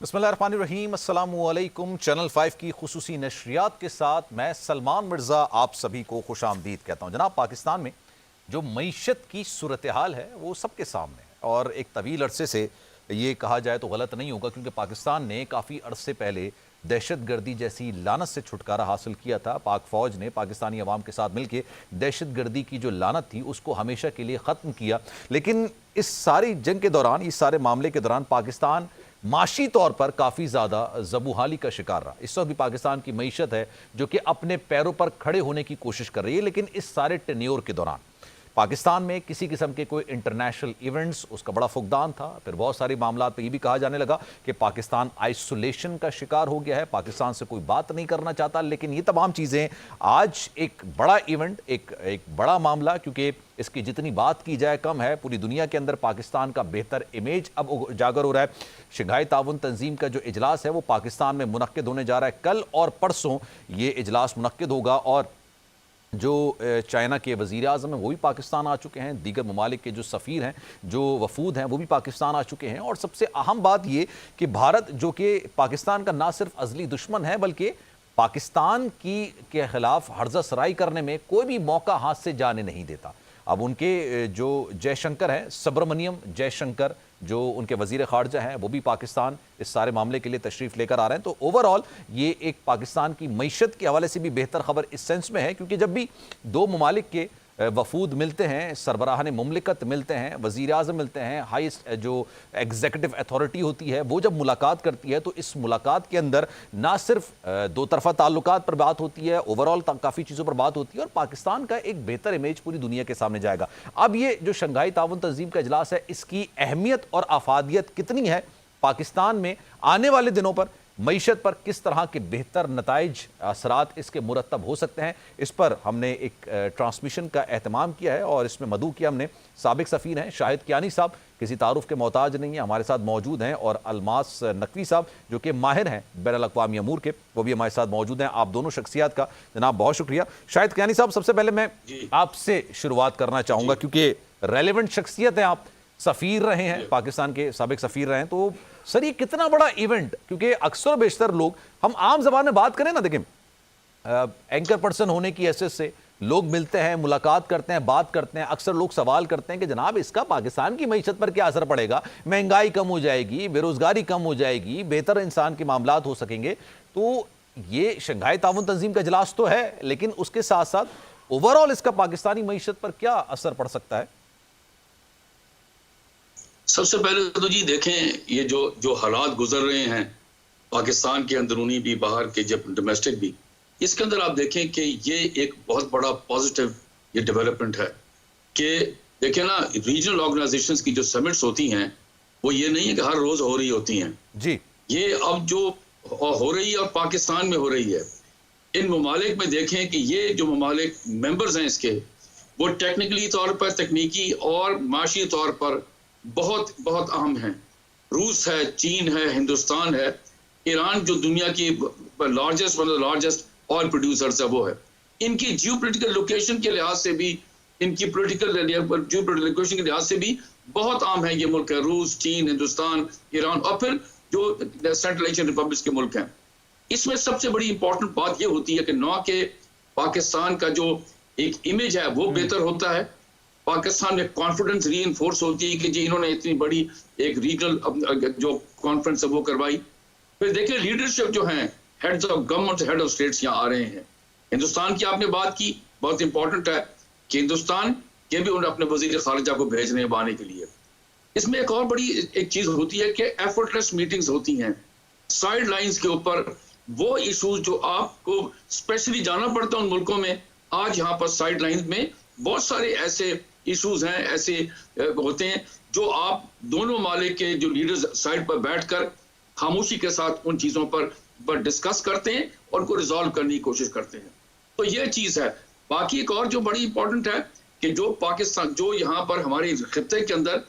बिस्मिल्लाहिर्रहमानिर्रहीम, अस्सलामुअलैकुम। चैनल 5 की खुसूसी नशरियात के साथ मैं सलमान मिर्ज़ा आप सभी को खुश आमदीद कहता हूँ। जनाब, पाकिस्तान में जो मईशत की सूरत हाल है वो सबके सामने है और एक तवील अरसे से ये कहा जाए तो गलत नहीं होगा, क्योंकि पाकिस्तान ने काफ़ी अरसे पहले दहशत गर्दी जैसी लानत से छुटकारा हासिल किया था। पाक फ़ौज ने पाकिस्तानी अवाम के साथ मिलकर दहशत गर्दी की जो लानत थी उसको हमेशा के लिए ख़त्म किया। लेकिन इस सारी जंग के दौरान, इस सारे मामले के दौरान पाकिस्तान माशी तौर पर काफ़ी ज़्यादा ज़बूहाली का शिकार रहा। इस वक्त भी पाकिस्तान की मईशत है जो कि अपने पैरों पर खड़े होने की कोशिश कर रही है। लेकिन इस सारे टेन्योर के दौरान पाकिस्तान में किसी किस्म के कोई इंटरनेशनल इवेंट्स, उसका बड़ा फुकदान था। फिर बहुत सारे मामला पे ये भी कहा जाने लगा कि पाकिस्तान आइसोलेशन का शिकार हो गया है, पाकिस्तान से कोई बात नहीं करना चाहता। लेकिन ये तमाम चीज़ें आज एक बड़ा इवेंट, एक बड़ा मामला, क्योंकि इसकी जितनी बात की जाए कम है। पूरी दुनिया के अंदर पाकिस्तान का बेहतर इमेज अब उजागर हो रहा है। शंघाई ताउन तंजीम का जो इजलास है वो पाकिस्तान में मुनक्किद होने जा रहा है। कल और परसों ये इजलास मुनक्किद होगा और जो चाइना के वज़ीर आज़म हैं वो भी पाकिस्तान आ चुके हैं। दीगर ममालिक के जो सफ़ीर हैं, जो वफूद हैं, वो भी पाकिस्तान आ चुके हैं। और सबसे अहम बात ये कि भारत, जो कि पाकिस्तान का ना सिर्फ अज़ली दुश्मन है बल्कि पाकिस्तान के ख़िलाफ़ हर्ज़ा सराई करने में कोई भी मौका हाथ से जाने नहीं देता। अब उनके जो जयशंकर हैं, सुब्रमण्यम जयशंकर, जो उनके वज़ीर ख़ारजा हैं, वो भी पाकिस्तान इस सारे मामले के लिए तशरीफ़ लेकर आ रहे हैं। तो ओवरऑल ये एक पाकिस्तान की मईशत के हवाले से भी बेहतर खबर इस सेंस में है, क्योंकि जब भी दो ममालिक के वफूद मिलते हैं, सरबराहान मुमलिकत मिलते हैं, वज़ीर आज़म मिलते हैं, हाईएस्ट जो एग्जीक्यूटिव अथॉरिटी होती है वो जब मुलाकात करती है, तो इस मुलाकात के अंदर ना सिर्फ दो तरफ़ा ताल्लुकात पर बात होती है, ओवरऑल काफ़ी चीज़ों पर बात होती है और पाकिस्तान का एक बेहतर इमेज पूरी दुनिया के सामने जाएगा। अब ये जो शंघाई ताउन तंजीम का इजलास है, इसकी अहमियत और अफादियत कितनी है पाकिस्तान में आने वाले दिनों पर मईशत पर, किस तरह के बेहतर नताइज असरात इसके मुरतब हो सकते हैं, इस पर हमने एक ट्रांसमिशन का एहतमाम किया है और इसमें मदऊ किया हमने साबिक सफ़ीर हैं शाहिद कियानी साहब, किसी तारुफ के मोहताज नहीं है, हमारे साथ मौजूद हैं, और अलमास नकवी साहब जो कि माहिर हैं बैनुल-अक़वामी अमूर के, वो भी हमारे साथ मौजूद हैं। आप दोनों शख्सियत का जनाब बहुत शुक्रिया। शाहिद कियानी साहब, सबसे पहले मैं आपसे शुरुआत करना चाहूँगा, क्योंकि रेलिवेंट शख्सियत हैं आप, सफ़ीर रहे हैं, पाकिस्तान के साबिक सफ़ीर रहे हैं। तो सर, ये कितना बड़ा इवेंट, क्योंकि अक्सर बेशतर लोग, हम आम जबान में बात करें ना, देखें एंकर पर्सन होने की हैसियत से लोग मिलते हैं, मुलाकात करते हैं, बात करते हैं, अक्सर लोग सवाल करते हैं कि जनाब इसका पाकिस्तान की मईशत पर क्या असर पड़ेगा, महंगाई कम हो जाएगी, बेरोजगारी कम हो जाएगी, बेहतर इंसान के मामलात हो सकेंगे। तो ये शंघाई ताउन तंजीम का इजलास तो है, लेकिन उसके साथ साथ ओवरऑल इसका पाकिस्तानी मईशत पर क्या असर पड़ सकता है? सबसे पहले तो जी देखें, ये जो हालात गुजर रहे हैं पाकिस्तान के अंदरूनी भी, बाहर के जब डोमेस्टिक भी, इसके अंदर आप देखें कि ये एक बहुत बड़ा पॉजिटिव ये डेवलपमेंट है कि देखें ना, रीजनल ऑर्गेनाइजेशंस की जो समिट्स होती हैं वो ये नहीं है कि हर रोज हो रही होती हैं जी। ये अब जो हो रही है और पाकिस्तान में हो रही है, इन ममालिक में देखें कि ये जो ममालिक मेंबर्स हैं इसके, वो टेक्निकली तौर पर, तकनीकी और माशी तौर पर बहुत बहुत अहम हैं। रूस है, चीन है, हिंदुस्तान है, ईरान जो दुनिया की largest, one of the largest oil producers है वो है। इनकी जियोपॉलिटिकल लोकेशन के लिहाज से भी, इनकी पॉलिटिकल जियोपॉलिटिकल लोकेशन के लिहाज से भी बहुत अहम है ये मुल्क है, रूस, चीन, हिंदुस्तान, ईरान, और फिर जो सेंट्रल एशियन रिपब्लिक्स के मुल्क हैं। इसमें सबसे बड़ी इंपॉर्टेंट बात ये होती है कि नौ के पाकिस्तान का जो एक इमेज है वो बेहतर होता है, पाकिस्तान में कॉन्फिडेंस रीइंफोर्स होती है कि जी इन्होंने इतनी बड़ी एक रीजनल जो कॉन्फ्रेंस है वो करवाई। फिर देखिए लीडरशिप जो है, heads of government, head of states यहाँ आ रहे हैं। हिंदुस्तान की आपने बात की, बहुत इंपॉर्टेंट है कि हिंदुस्तान के भी उन्हें अपने वजीर खारिजा को भेज रहे हैं आने के लिए। इसमें एक और बड़ी एक चीज होती है कि एफर्टलेस मीटिंग्स होती हैं साइड लाइन्स के ऊपर, वो इशूज जो आपको स्पेशली जाना पड़ता है उन मुल्कों में, आज यहाँ पर साइड लाइन में बहुत सारे ऐसे इश्यूज हैं, ऐसे होते हैं जो आप दोनों मालिक के जो लीडर्स साइड पर बैठकर खामोशी के साथ उन चीजों पर डिस्कस करते हैं और उनको रिजॉल्व करने की कोशिश करते हैं। तो ये चीज है। बाकी एक और जो बड़ी इंपॉर्टेंट है कि जो पाकिस्तान, जो यहाँ पर हमारे खित्ते के अंदर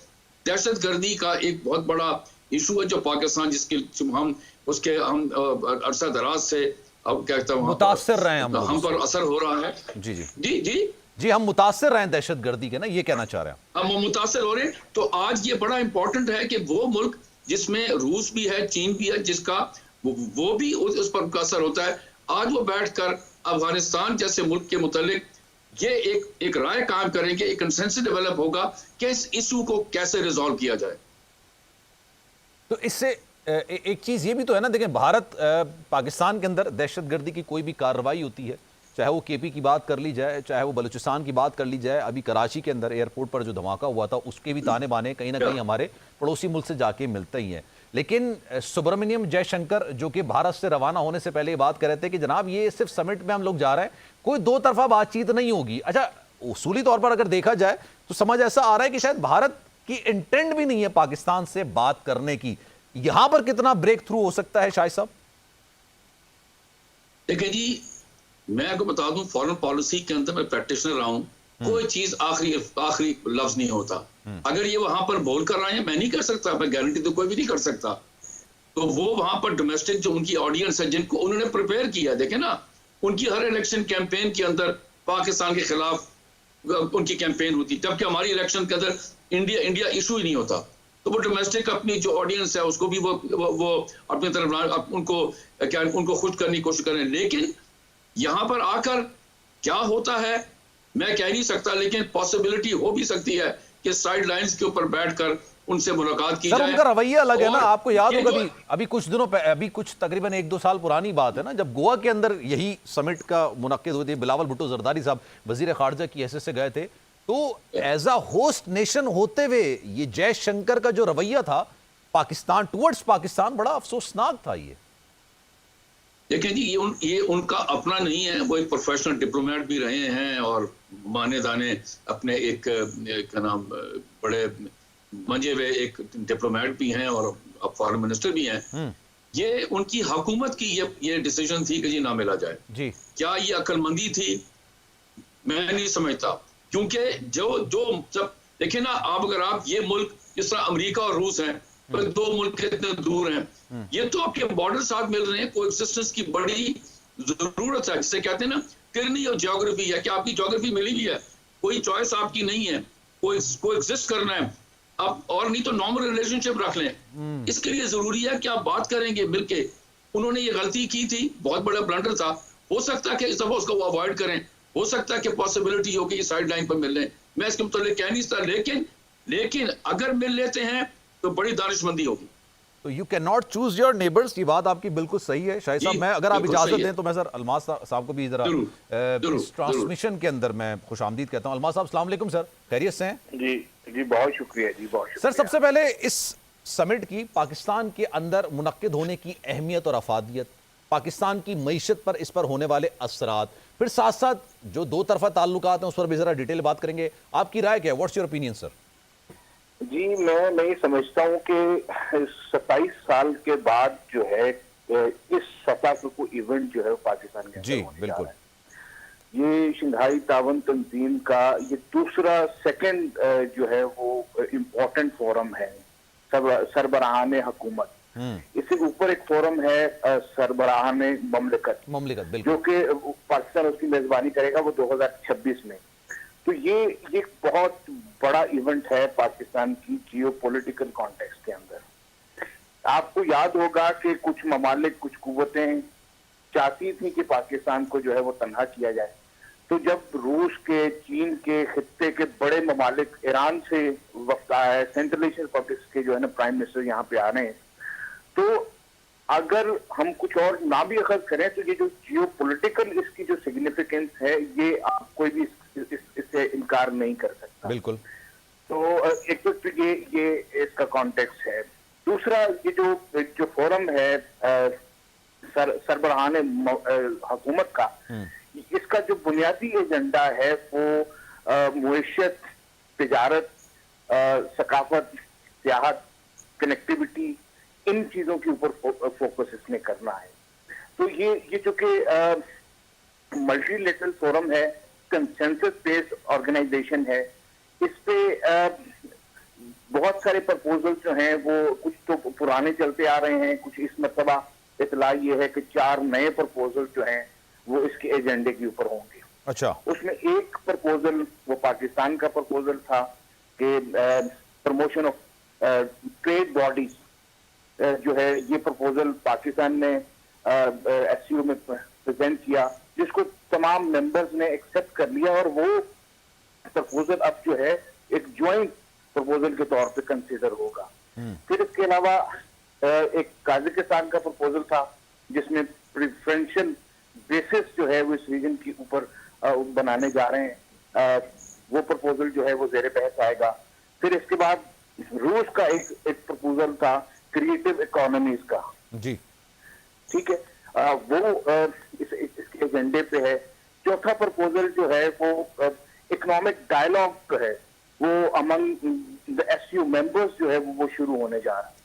दहशत गर्दी का एक बहुत बड़ा इशू है, जो पाकिस्तान जिसके हम उसके हम अरसा दराज से अब कहता हूँ मुतासर रहे हैं, हम पर असर हो रहा है। जी जी जी जी जी, हम मुतासर रहे हैं दहशत गर्दी के ना, ये कहना चाह रहे हैं हम मुतासर हो रहे हैं। तो आज ये बड़ा इंपॉर्टेंट है कि वो मुल्क जिसमें रूस भी है, चीन भी है, जिसका वो भी उस पर असर होता है। आज वो बैठकर अफगानिस्तान जैसे मुल्क के मुतालिक ये एक राय काम करेंगे, एक कंसेंसस डेवलप होगा कि इस इशू को कैसे रिजॉल्व किया जाए। तो इससे एक चीज ये भी तो है ना, देखें भारत पाकिस्तान के अंदर दहशतगर्दी की कोई भी कार्रवाई होती है, चाहे वो केपी की बात कर ली जाए, चाहे वो बलूचिस्तान की बात कर ली जाए, अभी कराची के अंदर एयरपोर्ट पर जो धमाका हुआ था उसके भी ताने बाने कहीं ना कहीं हमारे पड़ोसी मुल्क से जाके मिलते ही हैं। लेकिन सुब्रमण्यम जयशंकर जो कि भारत से रवाना होने से पहले ये बात कर रहे थे कि जनाब ये सिर्फ समिट में हम लोग जा रहे हैं, कोई दो तरफा बातचीत नहीं होगी। अच्छा, उसूली तौर पर अगर देखा जाए तो समझ ऐसा आ रहा है कि शायद भारत की इंटेंट भी नहीं है पाकिस्तान से बात करने की। यहां पर कितना ब्रेक थ्रू हो सकता है शाहिद साहब? देखिए जी, मैं आपको बता दूं, फॉरेन पॉलिसी के अंदर मैं प्रैक्टिशनर रहा हूं, कोई चीज आखिरी लफ्ज नहीं होता। अगर ये वहां पर बोल कर रहे हैं, मैं नहीं कर सकता, मैं गारंटी तो कोई भी नहीं कर सकता। तो वो वहां पर डोमेस्टिक जो उनकी ऑडियंस है, जिनको उन्होंने प्रिपेयर किया, देखे ना, उनकी हर इलेक्शन कैंपेन के अंदर पाकिस्तान के खिलाफ उनकी कैंपेन होती, जबकि हमारी इलेक्शन के अंदर इंडिया इशू ही नहीं होता। तो वो डोमेस्टिक अपनी जो ऑडियंस है उसको भी वो अपनी तरफ उनको खुश करने की कोशिश करें। लेकिन यहां पर आकर क्या होता है मैं कह नहीं सकता, लेकिन पॉसिबिलिटी हो भी सकती है कि साइड लाइंस के ऊपर बैठकर उनसे मुलाकात की सर, जाए। उनका रवैया अलग है ना, आपको याद होगा जो अभी कुछ तकरीबन 1-2 साल पुरानी बात है ना, जब गोवा के अंदर यही समिट का मुनक्किद हुई थी, बिलावल भुट्टो जरदारी साहब वजीर खारजा की हैसियत से गए थे, तो एज अ होस्ट नेशन होते हुए ये जयशंकर का जो रवैया था पाकिस्तान टुवर्ड्स पाकिस्तान बड़ा अफसोसनाक था। ये देखिए जी, ये उनका अपना नहीं है, वो एक प्रोफेशनल डिप्लोमेट भी रहे हैं और माने दाने अपने एक क्या नाम बड़े मंजे हुए एक डिप्लोमेट भी हैं और अब फॉरेन मिनिस्टर भी हैं। ये उनकी हुकूमत की ये डिसीजन थी कि जी ना मिला जाए जी। क्या ये अक्लमंदी थी? मैं नहीं समझता, क्योंकि जो जब देखिए ना, अगर आप ये मुल्क जिस तरह अमेरिका और रूस हैं, तो दो मुल्क इतने दूर हैं, ये तो आपके बॉर्डर साथ मिल रहे हैं, कोएग्जिस्टेंस की बड़ी जरूरत है, जिसे कहते हैं ना टिरनी और ज्योग्राफी है, कि आपकी ज्योग्राफी मिली भी है, कोई चॉइस आपकी नहीं है, कोएग्जिस्ट करना है आप, और नहीं तो नॉर्मल रिलेशनशिप रख लें। इसके लिए जरूरी है कि आप बात करेंगे मिलके। उन्होंने ये गलती की थी, बहुत बड़ा ब्लंडर था, हो सकता है कि इस दफा उसको वो अवॉइड करें, हो सकता है कि पॉसिबिलिटी हो कि ये साइड लाइन पर मिल लें, मैं इसके मुताबिक कह नहीं सकता, लेकिन अगर मिल लेते हैं तो बड़ी दानिशमंदी होगी। तो you can not choose your neighbours, ये बात आपकी बिल्कुल सही है शाहिद साहब। मैं अगर आप इजाजत दें तो मैं सर अलमास साहब को भी जरा इस ट्रांसमिशन के अंदर मैं खुशामदीद कहता हूं। अलमास साहब अस्सलाम वालेकुम सर, खैरियत से हैं? जी बहुत शुक्रिया जी, बहुत शुक्रिया। सर, सबसे पहले इस समिट की पाकिस्तान के अंदर मुनक्किद होने की अहमियत और अफादियत, पाकिस्तान की मईशत पर इस पर होने वाले असरात, फिर साथ साथ जो दो तरफा ताल्लुकात हैं उस पर भी जरा डिटेल बात करेंगे। आपकी राय क्या है? What's your opinion sir? जी, मैं ये समझता हूँ कि 27 साल के बाद जो है इस सतह पे कोई इवेंट जो है पाकिस्तान के जी बिल्कुल, ये शंघाई तावन तंजीम का ये दूसरा सेकंड जो है वो इम्पोर्टेंट फोरम है सरबराहान हुकूमत। इससे ऊपर एक फोरम है सरबराहान ममलिकत बिल्कुल, जो कि पाकिस्तान उसकी मेजबानी करेगा वो 2026 में। तो ये एक बहुत बड़ा इवेंट है पाकिस्तान की जियोपॉलिटिकल कॉन्टेक्स्ट के अंदर। आपको याद होगा कि कुछ ममालिक, कुछ कुव्वतें चाहती थी कि पाकिस्तान को जो है वो तन्हा किया जाए। तो जब रूस के, चीन के, खित्ते के बड़े ममालिक, ईरान से वक्त आया है, सेंट्रल एशियन रिपब्लिक्स के जो है ना प्राइम मिनिस्टर यहाँ पे आ रहे हैं, तो अगर हम कुछ और ना भी अखज़ करें तो ये जो जियोपॉलिटिकल इसकी जो सिग्निफिकेंस है ये आप कोई भी इससे इनकार नहीं कर सकता। बिल्कुल। तो एक तो ये इसका कॉन्टेक्स्ट है। दूसरा, ये जो फोरम है सरबराहान हुकूमत का, इसका जो बुनियादी एजेंडा है वो मुईशत, तिजारत, सकाफत, सियाहत, कनेक्टिविटी, इन चीजों के ऊपर फोकस इसने करना है। तो ये जो कि मल्टीलेटरल फोरम है, कंसेंसस बेस्ड ऑर्गेनाइजेशन है, इस पे बहुत सारे प्रपोजल जो हैं वो कुछ तो पुराने चलते आ रहे हैं, कुछ इस मरतबा इतला ये है कि 4 नए प्रपोजल जो हैं वो इसके एजेंडे के ऊपर होंगे। अच्छा, उसमें एक प्रपोजल वो पाकिस्तान का प्रपोजल था कि प्रमोशन ऑफ ट्रेड बॉडीज जो है ये प्रपोजल पाकिस्तान ने एससीओ में प्रेजेंट किया, जिसको तमाम मेंबर्स ने एक्सेप्ट कर लिया, और वो प्रपोजल अब जो है एक ज्वाइंट प्रपोजल के तौर पे कंसीडर होगा। फिर इसके अलावा एक काजाकिस्तान का प्रपोजल था जिसमें प्रेफरेंशियल बेसिस जो है वो इस रीजन के ऊपर बनाने जा रहे हैं, वो प्रपोजल जो है वो जेर बहस आएगा। फिर इसके बाद रूस का एक प्रपोजल था क्रिएटिव इकोनॉमीज का, जी ठीक है, वो इसके एजेंडे पे है। चौथा प्रपोजल जो है वो इकोनॉमिक डायलॉग है, वो अमंग द एससीओ मेंबर्स जो है वो शुरू होने जा रहा है।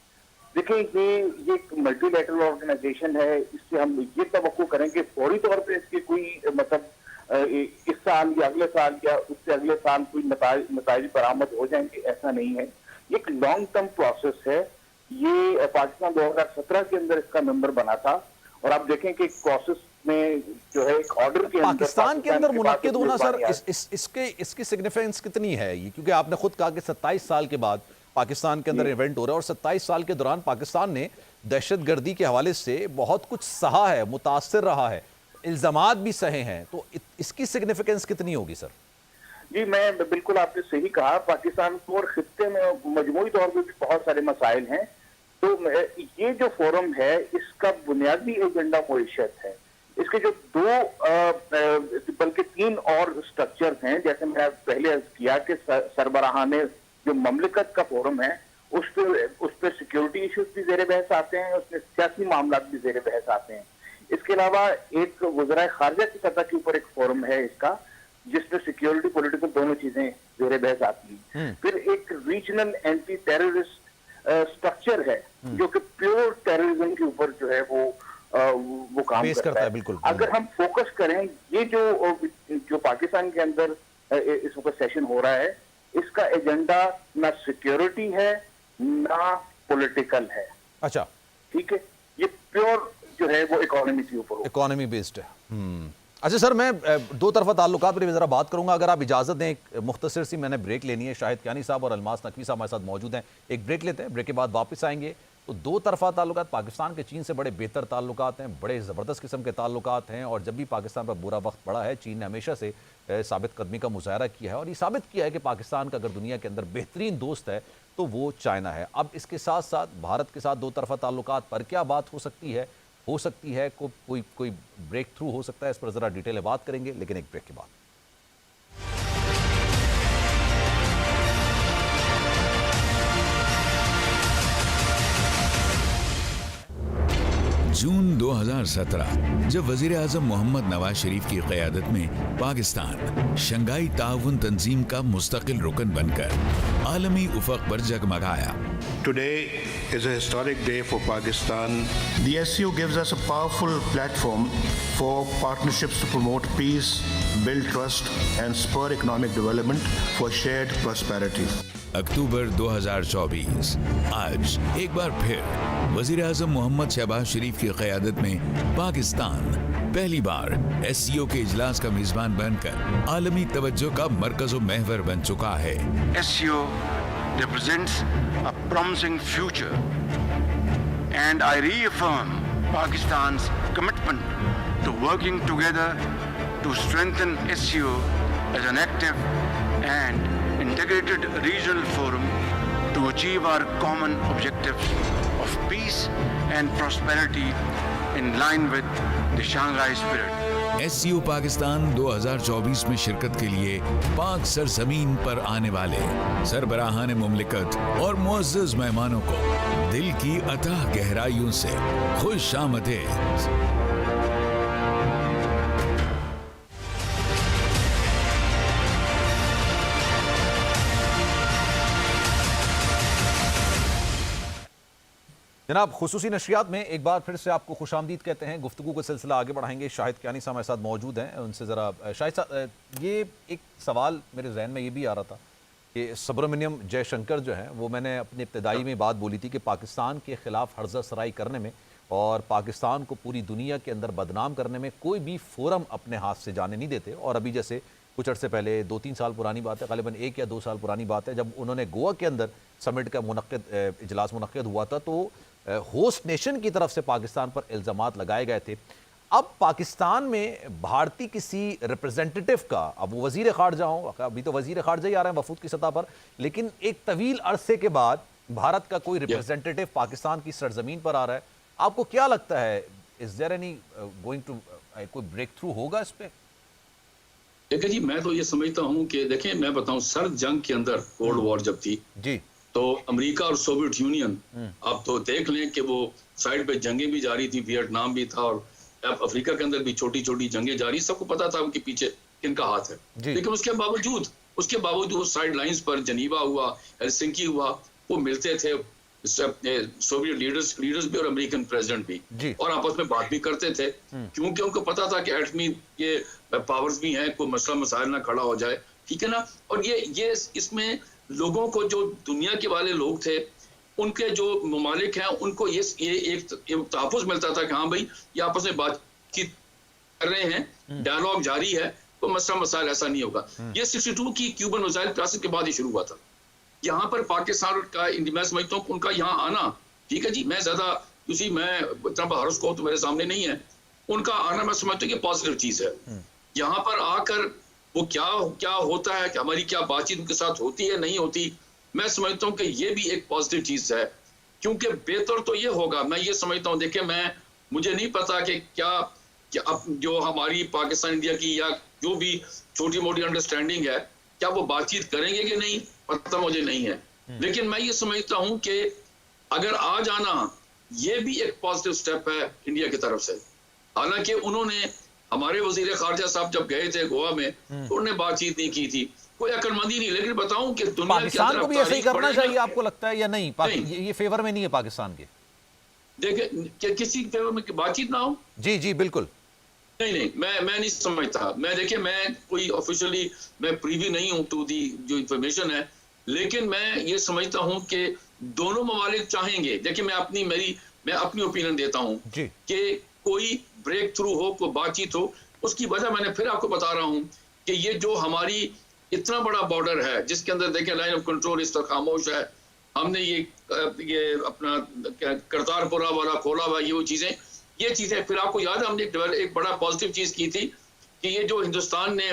देखिए ये एक मल्टीलैटरल ऑर्गेनाइजेशन है, इससे हम ये तवक्को करेंगे फौरी तौर पे इसके कोई मतलब इस साल या अगले साल या उससे अगले साल कोई नताइज बरामद हो जाएंगे, ऐसा नहीं है। ये एक लॉन्ग टर्म प्रोसेस है। ये पाकिस्तान 2017 के अंदर इसका मेंबर बना था, और आप देखें कि प्रोसेस में जो है एक ऑर्डर के पाकिस्तान के अंदर मुनक्किद होना सर, इसकी सिग्निफिकेंस कितनी है ये? क्योंकि आपने खुद कहा कि 27 साल के बाद पाकिस्तान के अंदर इवेंट हो रहा है, और 27 साल के दौरान पाकिस्तान ने दहशतगर्दी के हवाले से बहुत कुछ सहा है, मुतासिर रहा है, इल्जामात भी सहे हैं, तो इसकी सिग्निफिकेंस कितनी होगी सर? जी, मैं बिल्कुल आपने सही कहा। पाकिस्तान को और खित्ते में मजमूई तौर पर भी बहुत सारे मसाइल हैं। तो ये जो फोरम है इसका बुनियादी एजेंडा मईशत है। इसके जो दो बल्कि 3 और स्ट्रक्चर्स हैं, जैसे मैंने पहले अर्ज किया कि सरबराहाने जो ममलिकत का फोरम है उस पर सिक्योरिटी इश्यूज भी जेर बहस आते हैं, उसमें सियासी मामला भी जेर बहस आते हैं। इसके अलावा एक वज़राए खारजा की सतह के ऊपर एक फोरम है इसका, जिसमें सिक्योरिटी पॉलिटिकल दोनों चीजें जेर बहस आती हैं। फिर एक रीजनल एंटी टेररिस्ट स्ट्रक्चर है जो कि प्योर टेररिज्म के ऊपर जो है वो काम करता है। बिल्कुल। अगर हम फोकस करें, ये जो पाकिस्तान के अंदर इस वक्त सेशन हो रहा है, इसका एजेंडा ना सिक्योरिटी है ना पॉलिटिकल है। अच्छा, ठीक है, ये प्योर जो है वो इकोनॉमी के ऊपर, इकोनॉमी बेस्ड है। अच्छा सर, मैं दो तरफा ताल्लुकात पर भी ज़रा बात करूंगा, अगर आप इजाज़त दें। एक मुख्तसर सी मैंने ब्रेक लेनी है। शाहिद कियानी साहब और अलमास नकवी साहब हमारे साथ मौजूद हैं। एक ब्रेक लेते हैं, ब्रेक के बाद वापस आएंगे। तो दो तरफा ताल्लुकात, पाकिस्तान के चीन से बड़े बेहतर ताल्लुकात हैं, बड़े ज़बरदस्त किस्म के ताल्लुकात हैं, और जब भी पाकिस्तान पर बुरा वक्त पड़ा है चीन ने हमेशा से साबित कदमी का मुजाहरा किया है, और ये साबित किया है कि पाकिस्तान का अगर दुनिया के अंदर बेहतरीन दोस्त है तो वो चाइना है। अब इसके साथ साथ भारत के साथ दो तरफा ताल्लुकात पर क्या बात हो सकती है कोई ब्रेक थ्रू हो सकता है, इस पर ज़रा डिटेल में बात करेंगे, लेकिन एक ब्रेक के बाद। जून 2017 जब वजीर आजम मोहम्मद नवाज शरीफ की क़यादत में पाकिस्तान शंघाई ताउन तंजीम का मुस्तकिल रुकन बनकर आलमी उफ़क़ पर जगमगाया। Today is a historic day for Pakistan. The SCO gives us a powerful platform for partnerships to promote peace, build trust and spur economic development for shared prosperity. अक्टूबर 2024 आज एक बार फिर वजीर आजम मोहम्मद शहबाज शरीफ की क़यादत में पाकिस्तान पहली बार SCO के इजलास का मेज़बान बनकर आलमी तवज्जो का मरकज़ व महवर बन चुका है। SCO represents a promising future, and I reaffirm Pakistan's commitment to working together to strengthen SCO as an active and integrated regional forum to achieve our common objectives of peace and prosperity in line with the Shanghai spirit. SCO Pakistan 2024 में शिरकत के लिए पाक सरजमीन पर आने वाले सरबराहान मुमलिकत और मुअज़्ज़ज़ मेहमानों को दिल की अथाह गहराइयों से खुश आमदीद। जनाब, खुसूसी नशरियात में एक बार फिर से आपको खुशामदीद कहते हैं। गुफ्तगू का सिलसिला आगे बढ़ाएंगे। शाहिद कियानी साहब हमारे साथ मौजूद हैं, उनसे ज़रा शाहिद साहब, ये एक सवाल मेरे जहन में ये भी आ रहा था कि सुब्रमण्यम जयशंकर जो है वो, मैंने अपनी इब्तदाई में बात बोली थी कि पाकिस्तान के ख़िलाफ़ हर्जा सराई करने में और पाकिस्तान को पूरी दुनिया के अंदर बदनाम करने में कोई भी फोरम अपने हाथ से जाने नहीं देते। और अभी जैसे कुछ अर्से पहले, 2-3 साल पुरानी बात है, ग़ालिबन 1 या 2 साल पुरानी बात है, जब उन्होंने गोवा के अंदर समिट का इजलास मुनक्किद हुआ था, तो होस्ट नेशन की तरफ से पाकिस्तान पर इल्जामात लगाए गए थे। अब पाकिस्तान में भारतीय किसी रिप्रेजेंटेटिव का, अब वो वजीर खारजा हो, अभी तो वजीर खारजा ही आ रहे हैं वफूद की सतह पर, लेकिन एक तवील अरसे के बाद भारत का कोई रिप्रेजेंटेटिव पाकिस्तान की सरजमीन पर आ रहा है, आपको क्या लगता है, is there any going to कोई ब्रेक थ्रू होगा इस पे? देखिए जी, मैं तो ये समझता हूँ कि देखें, मैं बताऊं, सर्द जंग के अंदर कोल्ड वॉर जब थी जी, तो अमेरिका और सोवियत यूनियन, आप तो देख लें कि वो साइड पे जंगें भी जारी थी, वियतनाम भी था और अफ्रीका के अंदर भी छोटी छोटी जंगें जारी, सबको पता था उनके पीछे किनका हाथ है। लेकिन उसके बावजूद साइड लाइंस पर जनीवा हुआ, हेलसिंकी हुआ, वो मिलते थे सोवियत लीडर्स भी और अमेरिकन प्रेसिडेंट भी, और आपस में बात भी करते थे, क्योंकि उनको पता था कि एटमी ये पावर्स भी हैं, कोई मसला मसाइल ना खड़ा हो जाए, ठीक है ना। और ये इसमें लोगों को, जो दुनिया के वाले लोग थे, उनके जो ममालिक हैं, उनको ये एक तहफ़्फ़ुज़ मिलता था कि हाँ भाई, ये आपस में बातचीत कर रहे हैं, डायलॉग जारी है, तो मसला मसाइल ऐसा नहीं होगा। ये 62 की क्यूबन मिसाइल क्राइसिस के बाद ही शुरू हुआ था। यहाँ पर पाकिस्तान का, मैं समझता हूँ उनका यहाँ आना, ठीक है जी, मैं ज्यादा मैं इतना हॉरोस्कोप तो मेरे सामने नहीं है, उनका आना मैं समझता हूँ कि पॉजिटिव चीज है। यहाँ पर आकर वो क्या होता है, कि हमारी क्या बातचीत उनके साथ होती है नहीं होती, मैं समझता हूँ कि ये भी एक पॉजिटिव चीज है, क्योंकि बेहतर तो ये होगा, मैं ये समझता हूँ। देखिए, मुझे नहीं पता कि क्या अब जो हमारी पाकिस्तान इंडिया की या जो भी छोटी मोटी अंडरस्टैंडिंग है, क्या वो बातचीत करेंगे कि नहीं, पता मुझे नहीं है। लेकिन मैं ये समझता हूँ कि अगर आ जाना, ये भी एक पॉजिटिव स्टेप है इंडिया की तरफ से। हालांकि उन्होंने, हमारे वजीर खारजा साहब जब गए थे गोवा में, तो उन्होंने बातचीत नहीं की थी, कोई अक्लमंदी नहीं। लेकिन बताऊं कि दुनिया पाकिस्तान को भी ऐसे ही करना चाहिए, आपको लगता है या नहीं? ये फेवर में नहीं है पाकिस्तान के? देखिए, किसी फेवर में बातचीत ना हो, जी जी बिल्कुल नहीं, मैं नहीं समझता। देखिए, मैं कोई ऑफिशियली मैं प्रीवी नहीं हूं टू दी जो इंफॉर्मेशन है, लेकिन मैं ये समझता हूं कि दोनों ममालिक चाहेंगे। देखिए, मैं अपनी ओपिनियन देता हूं कि कोई ब्रेक थ्रू हो, कोई बातचीत हो। उसकी वजह मैंने फिर आपको बता रहा हूं कि ये जो हमारी इतना बड़ा बॉर्डर है, जिसके अंदर देखिए लाइन ऑफ कंट्रोल इस तरह खामोश है, हमने ये अपना करतारपुरा वाला खोला हुआ, ये चीजें फिर आपको याद है, हमने एक बड़ा पॉजिटिव चीज की थी कि ये जो हिंदुस्तान ने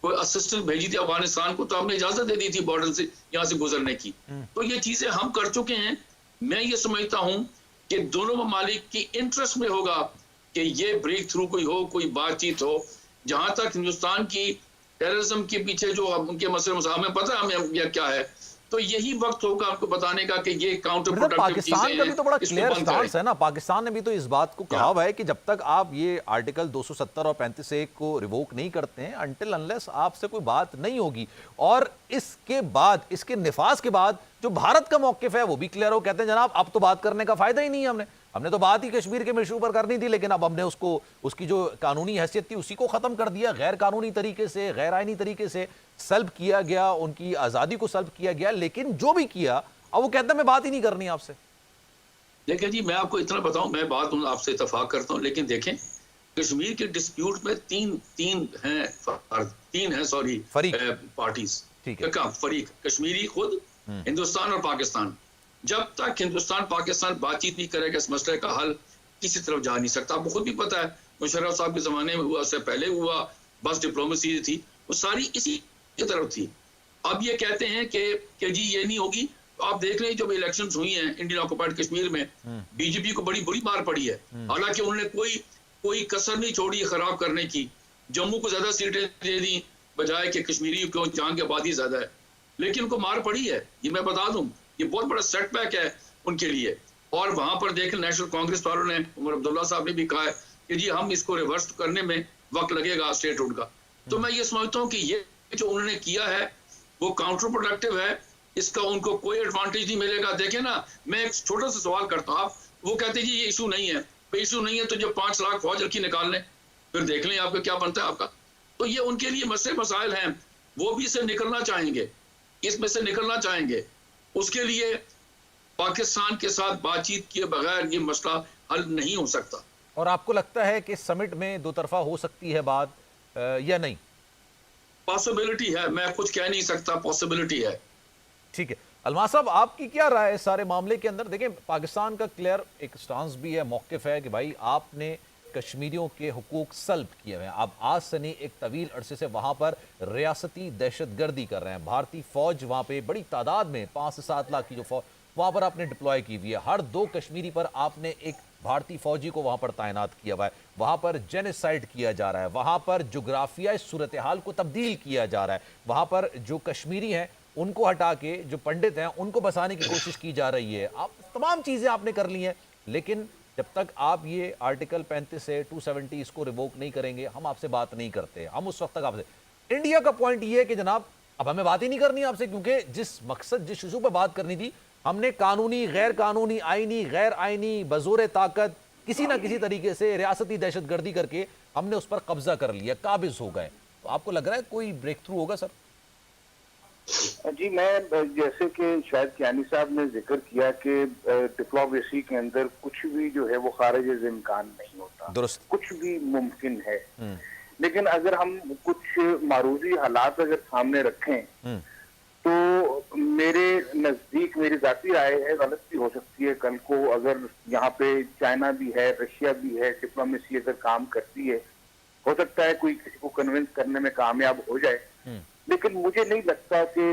कोई असिस्टेंस भेजी थी अफगानिस्तान को, तो हमने इजाजत दे दी थी बॉर्डर से यहाँ से गुजरने की। तो ये चीजें हम कर चुके हैं। मैं ये समझता हूँ कि दोनों ममालिक की इंटरेस्ट में होगा कि ये ब्रेक थ्रू कोई हो, कोई बातचीत हो। जहां तक हिंदुस्तान की टेररिज्म के पीछे जो उनके मसले मसाइल, हमें पता है हमें यह क्या है, तो यही वक्त होगा आपको बताने का कि ये काउंटर प्रोडक्टिव पाकिस्तान का भी तो बड़ा क्लियर स्टांस है ना। पाकिस्तान ने भी तो इस बात को कहा हुआ है कि जब तक आप ये आर्टिकल 270 और 35(1) को रिवोक नहीं करते हैं, अनटिल अनलेस आपसे कोई बात नहीं होगी। और इसके बाद, इसके निफाज के बाद जो भारत का मौकिफ है वो भी क्लियर हो, कहते हैं जनाब अब तो बात करने का फायदा ही नहीं है, हमने तो बात ही कश्मीर के इशू पर करनी थी, लेकिन अब हमने उसकी जो कानूनी हैसियत थी उसी को खत्म कर दिया, गैर कानूनी तरीके से, गैर आईनी तरीके से सल्ब किया गया, उनकी आजादी को सल्ब किया गया। लेकिन जो भी किया, अब वो कहते हैं मैं बात ही नहीं करनी आपसे। देखिए जी, मैं आपको इतना बताऊं, मैं बात आपसे इत्तेफाक करता हूं, लेकिन देखें, कश्मीर के डिस्प्यूट में तीन हैं पार्टीज, फरीक, कश्मीरी खुद, हिंदुस्तान और पाकिस्तान। जब तक हिंदुस्तान पाकिस्तान बातचीत नहीं करेगा, इस मसले का हल किसी तरफ जा नहीं सकता। आपको खुद भी पता है, मुशर्रफ साहब के जमाने में हुआ, उससे पहले हुआ, बस डिप्लोमेसी थी, वो सारी इसी की तरफ थी। अब ये कहते हैं कि जी ये नहीं होगी। तो आप देख लें, जब इलेक्शंस हुई हैं इंडियन ऑक्युपाइड कश्मीर में, बीजेपी को बड़ी बुरी मार पड़ी है। हालांकि उन्होंने कोई कसर नहीं छोड़ी खराब करने की। जम्मू को ज्यादा सीटें दे दी बजाय कि कश्मीरी को, जहां की आबादी ज्यादा है, लेकिन उनको मार पड़ी है। ये मैं बता दूं, ये बहुत बड़ा सेटबैक है उनके लिए। और वहां पर देखें, नेशनल कांग्रेस वालों ने, उमर अब्दुल्ला साहब ने भी कहा है कि जी हम इसको रिवर्स करने में वक्त लगेगा स्टेटहुड का। तो मैं ये समझता हूँ कि ये जो उन्होंने किया है वो काउंटर प्रोडक्टिव है, इसका उनको कोई एडवांटेज नहीं मिलेगा। देखें ना, मैं एक छोटा सा सवाल करता हूँ, आप वो कहते हैं जी ये इशू नहीं है, इशू नहीं है तो जब 5 लाख फौज रखी निकाल लें, फिर देख लें आपका क्या बनता है आपका। तो ये उनके लिए मसले मसाइल हैं, वो भी इससे निकलना चाहेंगे, इसमें से निकलना चाहेंगे। उसके लिए पाकिस्तान के साथ बातचीत किए बगैर ये मसला हल नहीं हो सकता। और आपको लगता है कि समिट में दो तरफा हो सकती है बात या नहीं? पॉसिबिलिटी है, मैं कुछ कह नहीं सकता, पॉसिबिलिटी है। ठीक है, अलमा साहब, आपकी क्या राय है इस सारे मामले के अंदर? देखें, पाकिस्तान का क्लियर एक स्टांस भी है, मौक़िफ़ है कि भाई आपने कश्मीरियों के हुकूक सल्ब किए हुए हैं। आप आज से नहीं, एक तवील अरसे से वहाँ पर रियासती दहशतगर्दी कर रहे हैं। भारतीय फ़ौज वहाँ पे बड़ी तादाद में 5 से 7 लाख की जो फ़ौज वहाँ पर आपने डिप्लॉय की हुई है। हर 2 कश्मीरी पर आपने एक भारतीय फ़ौजी को वहाँ पर तैनात किया हुआ है। वहाँ पर जेनोसाइड किया जा रहा है, वहाँ पर जोग्राफियाई सूरत हाल को तब्दील किया जा रहा है, वहाँ पर जो कश्मीरी हैं उनको हटा के जो पंडित हैं उनको बसाने की कोशिश की जा रही है। आप तमाम चीज़ें आपने कर ली हैं, लेकिन जब तक आप ये आर्टिकल 35 से 270 इसको रिवोक नहीं करेंगे, हम आपसे बात नहीं करते। हम उस वक्त तक आपसे, इंडिया का पॉइंट ये है कि जनाब अब हमें बात ही नहीं करनी आपसे, क्योंकि जिस मकसद, जिस इशू पर बात करनी थी, हमने कानूनी, गैर कानूनी, आईनी, गैर आईनी, बजोर ताकत किसी ना किसी तरीके से रियासती दहशतगर्दी करके हमने उस पर कब्जा कर लिया, काबिज हो गए। तो आपको लग रहा है कोई ब्रेक थ्रू होगा सर? जी, मैं जैसे कि शायद कियानी साहब ने जिक्र किया कि डिप्लोमेसी के अंदर कुछ भी जो है वो खारिज इम्कान नहीं होता, दुरुस्त, कुछ भी मुमकिन है। लेकिन अगर हम कुछ मारूजी हालात अगर सामने रखें तो मेरे नजदीक, मेरी जाती राय है, गलत भी हो सकती है, कल को अगर यहाँ पे चाइना भी है, रशिया भी है, डिप्लोमेसी अगर काम करती है, हो सकता है कोई किसी को कन्विंस करने में कामयाब हो जाए। लेकिन मुझे नहीं लगता कि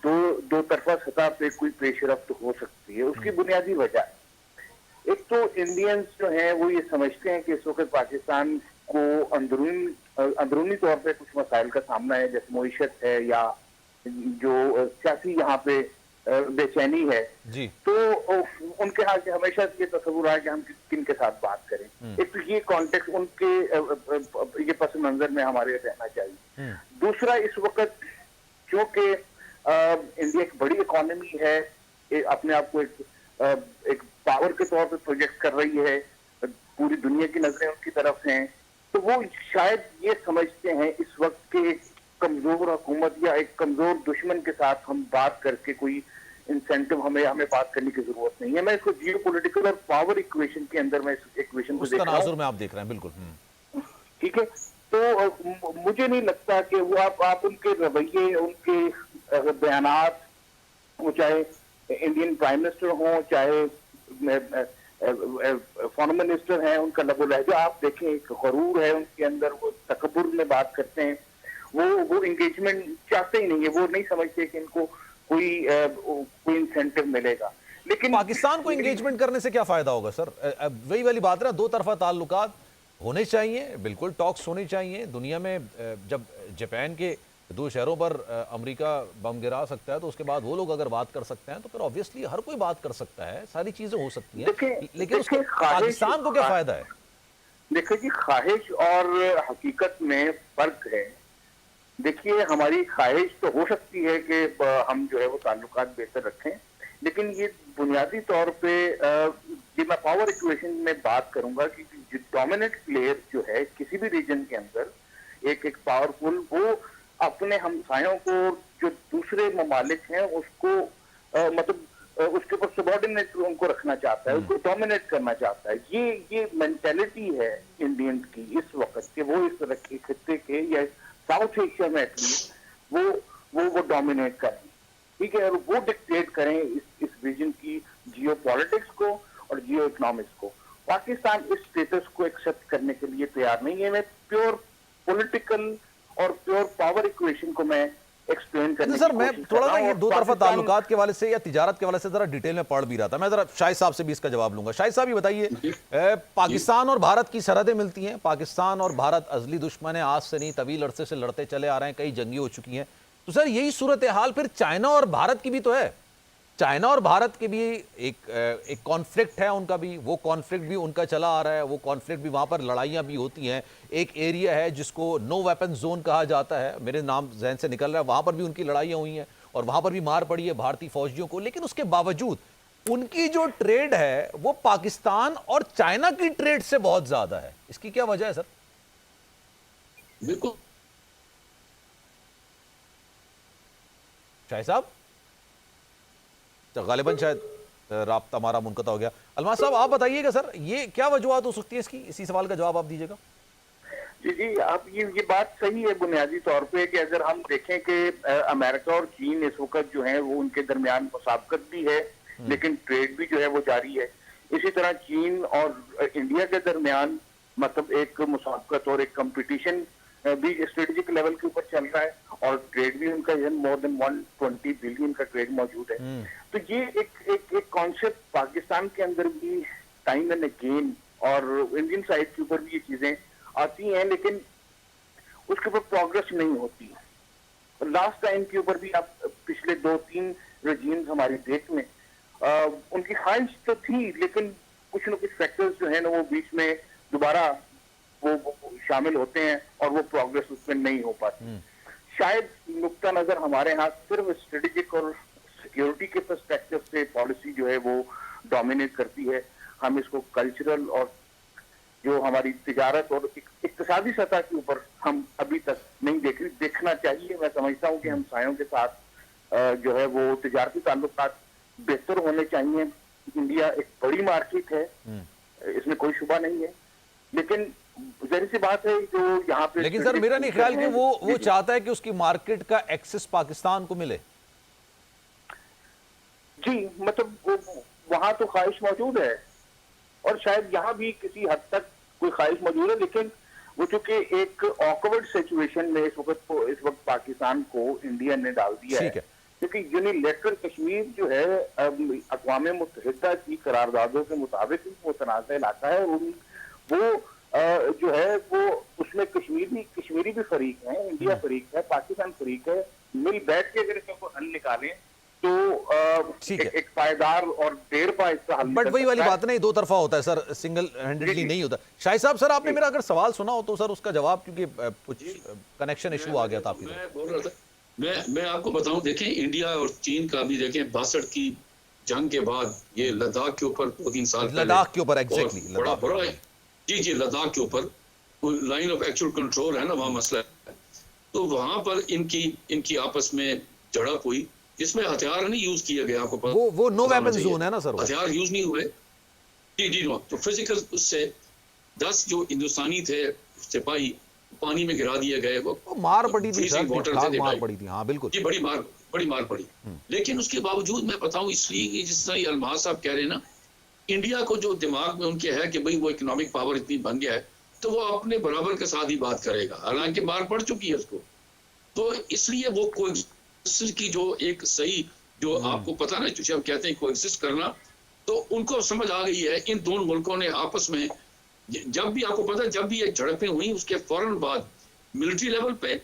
दो तरफा सतह पे कोई पेशरफ्त हो सकती है। उसकी बुनियादी वजह, एक तो इंडियंस जो हैं वो ये समझते हैं कि इस वक्त पाकिस्तान को अंदरूनी तौर पे कुछ मसाइल का सामना है, जैसे मईशत है या जो सियासी यहाँ पे बेचैनी है जी। तो उनके हाथ से हमेशा ये तस्वुर है कि हम किन के साथ बात करें। एक तो ये कॉन्टेक्स्ट उनके ये पस मंजर में हमारे रहना चाहिए। दूसरा, इस वक्त क्योंकि इंडिया एक बड़ी इकोनॉमी है, अपने आप को एक पावर के तौर पे प्रोजेक्ट कर रही है, पूरी दुनिया की नजरें उनकी तरफ हैं, तो वो शायद ये समझते हैं इस वक्त के एक कमजोर हुकूमत या एक कमजोर दुश्मन के साथ हम बात करके कोई इंसेंटिव हमें बात करने की जरूरत नहीं है। मैं इसको जियो पॉलिटिकल और पावर इक्वेशन के अंदर मैं इस इक्वेशन को देख रहा हूं। में आप देख रहे हैं, बिल्कुल ठीक है। तो मुझे नहीं लगता कि वो आप उनके रवैये, उनके बयानात, वो चाहे इंडियन प्राइम मिनिस्टर हो, चाहे फॉरेन मिनिस्टर हैं, उनका लबो लहजा आप देखें, एक गरूर है उनके अंदर, वो तकब्बुर में बात करते हैं, वो एंगेजमेंट चाहते ही नहीं है, वो नहीं समझते कि इनको कोई इंसेंटिव मिलेगा। लेकिन पाकिस्तान को एंगेजमेंट करने से क्या फायदा होगा सर? वही वाली बात है ना, दो तरफा ताल्लुकात होने चाहिए, बिल्कुल टॉक्स होनी चाहिए। दुनिया में जब जापान के 2 शहरों पर अमेरिका बम गिरा सकता है तो उसके बाद वो लोग अगर बात कर सकते हैं तो फिर ऑब्वियसली हर कोई बात कर सकता है, सारी चीजें हो सकती हैं। लेकिन उसके पाकिस्तान को क्या फायदा है? देखिए जी, ख्वाहिश और हकीकत में फर्क है। देखिए, हमारी ख्वाहिश तो हो सकती है कि हम जो है वो ताल्लुकात बेहतर रखें, लेकिन ये बुनियादी तौर पे ये मैं पावर इक्वेशन में बात करूंगा कि जो डोमिनेंट प्लेयर जो है किसी भी रीजन के अंदर, एक पावरफुल, वो अपने हमसायों को, जो दूसरे ममालिक हैं उसको मतलब उसके ऊपर सबॉर्डिनेट उनको रखना चाहता है, उसको डोमिनेट करना चाहता है। ये मेंटेलिटी है इंडियंस की इस वक्त के, वो इस तरह के खित्ते के या साउथ एशिया में एटलीस्ट वो डोमिनेट करें, ठीक है, और वो डिक्टेट करें इस रीजन की जियो पॉलिटिक्स को और जियो इकोनॉमिक्स को। पाकिस्तान इस स्टेटस को एक्सेप्ट करने के लिए तैयार नहीं है। मैं प्योर पॉलिटिकल और प्योर पावर इक्वेशन को मैं एक्सप्लेन करने सर, मैं थोड़ा ना ये दो तरफा ताल्लुकात के वाले से या तिजारत के वाले से जरा डिटेल में पढ़ भी रहा था। मैं जरा शाहिद साहब से भी इसका जवाब लूंगा। शाहिद साहब, ये बताइए, पाकिस्तान और भारत की सरहदें मिलती हैं, पाकिस्तान और भारत अजली दुश्मन है, आज से नहीं तवील अरसे से लड़ते चले आ रहे हैं, कई जंगी हो चुकी हैं। तो सर, यही सूरत हाल फिर चाइना और भारत की भी तो है। चाइना और भारत के भी एक कॉन्फ्लिक्ट है, उनका भी, वो कॉन्फ्लिक्ट भी उनका चला आ रहा है, वो कॉन्फ्लिक्ट भी, वहाँ पर लड़ाइयाँ भी होती हैं। एक एरिया है जिसको नो वेपन जोन कहा जाता है, मेरे नाम जहन से निकल रहा है, वहाँ पर भी उनकी लड़ाइयाँ हुई हैं और वहाँ पर भी मार पड़ी है भारतीय फौजियों को। लेकिन उसके बावजूद उनकी जो ट्रेड है वो पाकिस्तान और चाइना की ट्रेड से बहुत ज़्यादा है। इसकी क्या वजह है सर? बिल्कुल शाहिद साहब, तो गालिबन शायद राब्ता हमारा मुनक़ता हो गया। अलमा साहब, आप बताइएगा सर, ये क्या वजूहत हो सकती है इसकी? इसी सवाल का जवाब आप दीजिएगा। जी, आप ये बात सही है बुनियादी तौर पे कि अगर हम देखें कि अमेरिका और चीन इस वक्त जो है वो उनके दरमियान मुसाबकत भी है, लेकिन ट्रेड भी जो है वो जारी है। इसी तरह चीन और इंडिया के दरमियान मतलब एक मुसाबकत और एक कंपटीशन भी स्ट्रेटेजिक लेवल के ऊपर चल रहा है, और ट्रेड भी उनका मोर देन 120 बिलियन का ट्रेड मौजूद है। तो ये एक कॉन्सेप्ट पाकिस्तान के अंदर भी टाइम एंड अगेन और इंडियन साइड के ऊपर भी ये चीजें आती हैं, लेकिन उसके ऊपर प्रोग्रेस नहीं होती। लास्ट टाइम के ऊपर भी आप पिछले 2-3 रजीम्स हमारी देश में उनकी ख्वाहिश तो थी, लेकिन कुछ न कुछ फैक्टर्स जो है ना वो बीच में दोबारा वो शामिल होते हैं और वो प्रोग्रेस उसमें नहीं हो पाती। शायद नुक्ता नजर हमारे यहाँ सिर्फ स्ट्रेटेजिक और सिक्योरिटी के पर्सपेक्टिव से पॉलिसी जो है वो डोमिनेट करती है। हम इसको कल्चरल और जो हमारी तिजारत और इक्तिसादी सतह के ऊपर हम अभी तक नहीं देखना चाहिए। मैं समझता हूँ कि हम सायों के साथ जो है वो तिजारती ताल्लुकात बेहतर होने चाहिए। इंडिया एक बड़ी मार्केट है, इसमें कोई शुबा नहीं है, लेकिन जाहिर सी बात है जो यहाँ पे, लेकिन सर मेरा नहीं ख्याल कि वो चाहता है कि उसकी मार्केट का एक्सेस पाकिस्तान को मिले। जी, मतलब वहां तो ख्वाहिश मौजूद है और शायद यहाँ भी किसी हद तक कोई ख्वाहिश मौजूद है, लेकिन वो चूंकि एक ऑकवर्ड सिचुएशन में इस वक्त पाकिस्तान को इंडिया ने डाल दिया है, क्योंकि यूनिलैटरल कश्मीर जो है अक़वाम मुत्तहिदा की करारदादों के मुताबिक मुतनाज़ इलाका है, और वो जो है वो उसमें कश्मीरी भी फरीक है, इंडिया फरीक है, पाकिस्तान फरीक है। मिल बैठ के अगर इसको हल निकालें तो एक पायदार और देर पा इसका हल। बट वही वाली बात नहीं, दो तरफा होता है सर, सिंगल हैंडेडली नहीं होता। शाहिद साहब, सर आपने मेरा अगर सवाल सुना हो तो सर उसका जवाब, क्योंकि कुछ कनेक्शन इशू आ गया था आपकी। मैं बोल रहा था, मैं आपको बताऊं, देखें इंडिया और चीन का भी देखें 62 की जंग के बाद ये लद्दाख के ऊपर 2-3 साल लद्दाख के ऊपर एग्जैक्टली बड़ा जी लद्दाख के ऊपर लाइन ऑफ एक्चुअल कंट्रोल है ना, वहाँ मसला है। तो वहां पर इनकी आपस में झड़प हुई, जिसमें हथियार नहीं यूज किया गया। आपको पता वो नो वेपन जोन है ना सर, हथियार यूज नहीं हुए। जी नो, तो फिजिकल उससे 10 जो हिंदुस्तानी थे सिपाही पानी में गिरा दिए गए। वो मार पड़ी थी सर, मार पड़ी थी। हाँ बिल्कुल जी, बड़ी मार पड़ी। लेकिन उसके बावजूद मैं बताऊं, इसलिए जिस तरह अलमाज साहब कह रहे हैं ना, इंडिया को जो दिमाग में उनके है कि भाई वो इकोनॉमिक पावर इतनी बन गया है तो वो अपने बराबर के साथ ही बात करेगा, हालांकि मार पड़ चुकी है उसको। तो इसलिए वो कोएग्जिस्ट की जो एक सही, जो आपको पता ना, जो हम कहते हैं कोएग्जिस्ट करना, तो उनको समझ आ गई है। इन दोनों मुल्कों ने आपस में जब भी, आपको पता है, जब भी ये झड़पें हुई उसके फौरन बाद मिलिट्री लेवल पे,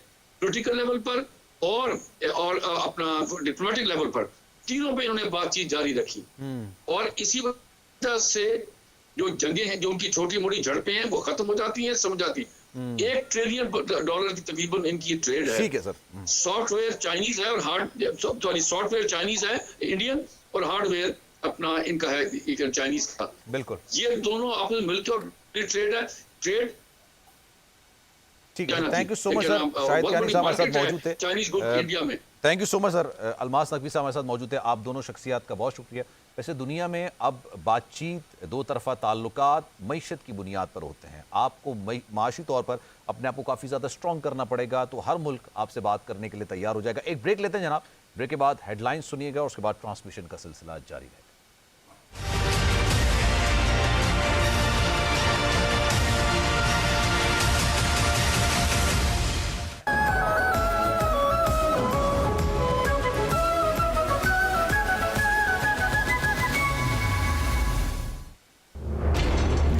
पॉलिटिकल लेवल पर और अपना डिप्लोमेटिक लेवल पर, तीनों पे इन्होंने बातचीत जारी रखी। और इसी वजह से जो जंगें हैं, जो उनकी छोटी मोटी झड़पें हैं, वो खत्म हो जाती हैं, समझ जाती हैं। $1 ट्रिलियन की तकरीबन इनकी ट्रेड है। ठीक है सर। सॉफ्टवेयर चाइनीज है और सॉफ्टवेयर चाइनीज है इंडियन, और हार्डवेयर अपना इनका है चाइनीज का। बिल्कुल, ये दोनों आपस में मिलकर ट्रेड है। ट्रेड ठीक है। Thank you so much sir. Shahid कानी साहब हमारे साथ मौजूद थे चाइनीज ग्रुप इंडिया में। Thank you so much sir. Almas Naqvi साहब हमारे साथ मौजूद थे। आप दोनों शख्सियात का बहुत शुक्रिया। वैसे दुनिया में अब बातचीत, दो तरफा ताल्लुकात मईशत की बुनियाद पर होते हैं। आपको माशी तौर पर अपने आप को काफ़ी ज़्यादा स्ट्रॉन्ग करना पड़ेगा, तो हर मुल्क आपसे बात करने के लिए तैयार हो जाएगा। एक ब्रेक लेते हैं जनाब, ब्रेक के बाद हेडलाइंस सुनिएगा और उसके बाद ट्रांसमिशन का सिलसिला जारी रहेगा।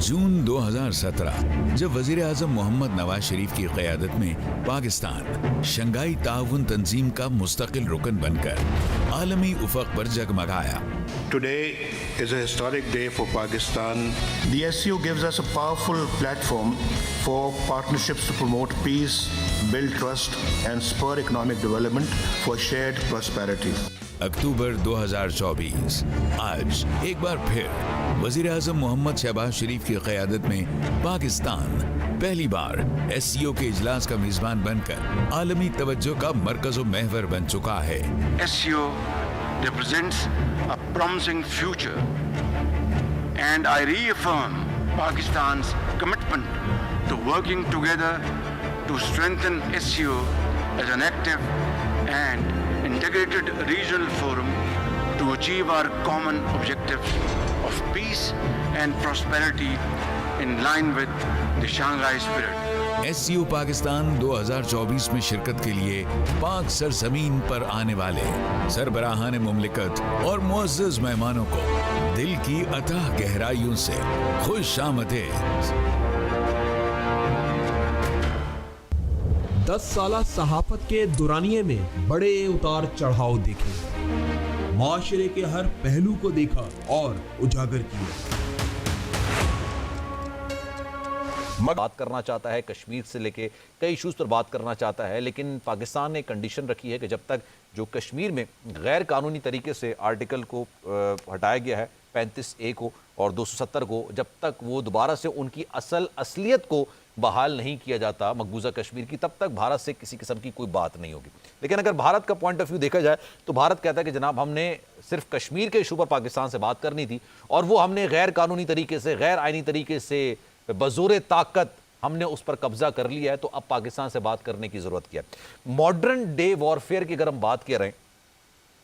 जून 2017 जब वजीर आजम मोहम्मद नवाज शरीफ की क़यादत में पाकिस्तान शंघाई ताउन तंजीम का मुस्तकिल रुकन बनकर आलमी उफ़क़ पर जगमगाया। Today is a historic day for Pakistan. The SCO gives us a powerful platform for partnerships to promote peace, build trust and spur economic development for shared prosperity. अक्टूबर 2024 आज एक बार फिर वजीर आजम मोहम्मद शहबाज शरीफ की क़यादत में पाकिस्तान पहली बार SCO के इजलास का मेज़बान बनकर आलमी तवज्जो का मरकज़ व महवर बन चुका है। SCO represents a promising future, and I reaffirm Pakistan's commitment to working together to strengthen SCO as an active and integrated regional forum to achieve our common objectives of peace and prosperity in line with the Shanghai spirit. SCO Pakistan 2024 में शिरकत के लिए पाक सरजमीन पर आने वाले सरबराहान मुमलिकत और मुअज़्ज़ज़ मेहमानों को दिल की अथाह गहराइयों से खुश आमदीद। 10 साला सहाफत के दुरानिये में बड़े उतार चढ़ाव देखे, माशरे के हर पहलू को देखा और उजागर किया। बात करना चाहता है कश्मीर से लेके कई इश्यूज पर बात करना चाहता है, लेकिन पाकिस्तान ने कंडीशन रखी है कि जब तक जो कश्मीर में गैर कानूनी तरीके से आर्टिकल को हटाया गया है 35A को और 270 को, जब तक वो दोबारा से उनकी असलियत को बहाल नहीं किया जाता मकबूजा कश्मीर की, तब तक भारत से किसी किस्म की कोई बात नहीं होगी। लेकिन अगर भारत का पॉइंट ऑफ व्यू देखा जाए तो भारत कहता है कि जनाब हमने सिर्फ कश्मीर के इशू पर पाकिस्तान से बात करनी थी और वो हमने गैर कानूनी तरीके से, गैर आईनी तरीके से, बजोरे ताकत हमने उस पर कब्जा कर लिया है, तो अब पाकिस्तान से बात करने की जरूरत क्या है। मॉडर्न डे वॉरफेयर की अगर हम बात कर रहे हैं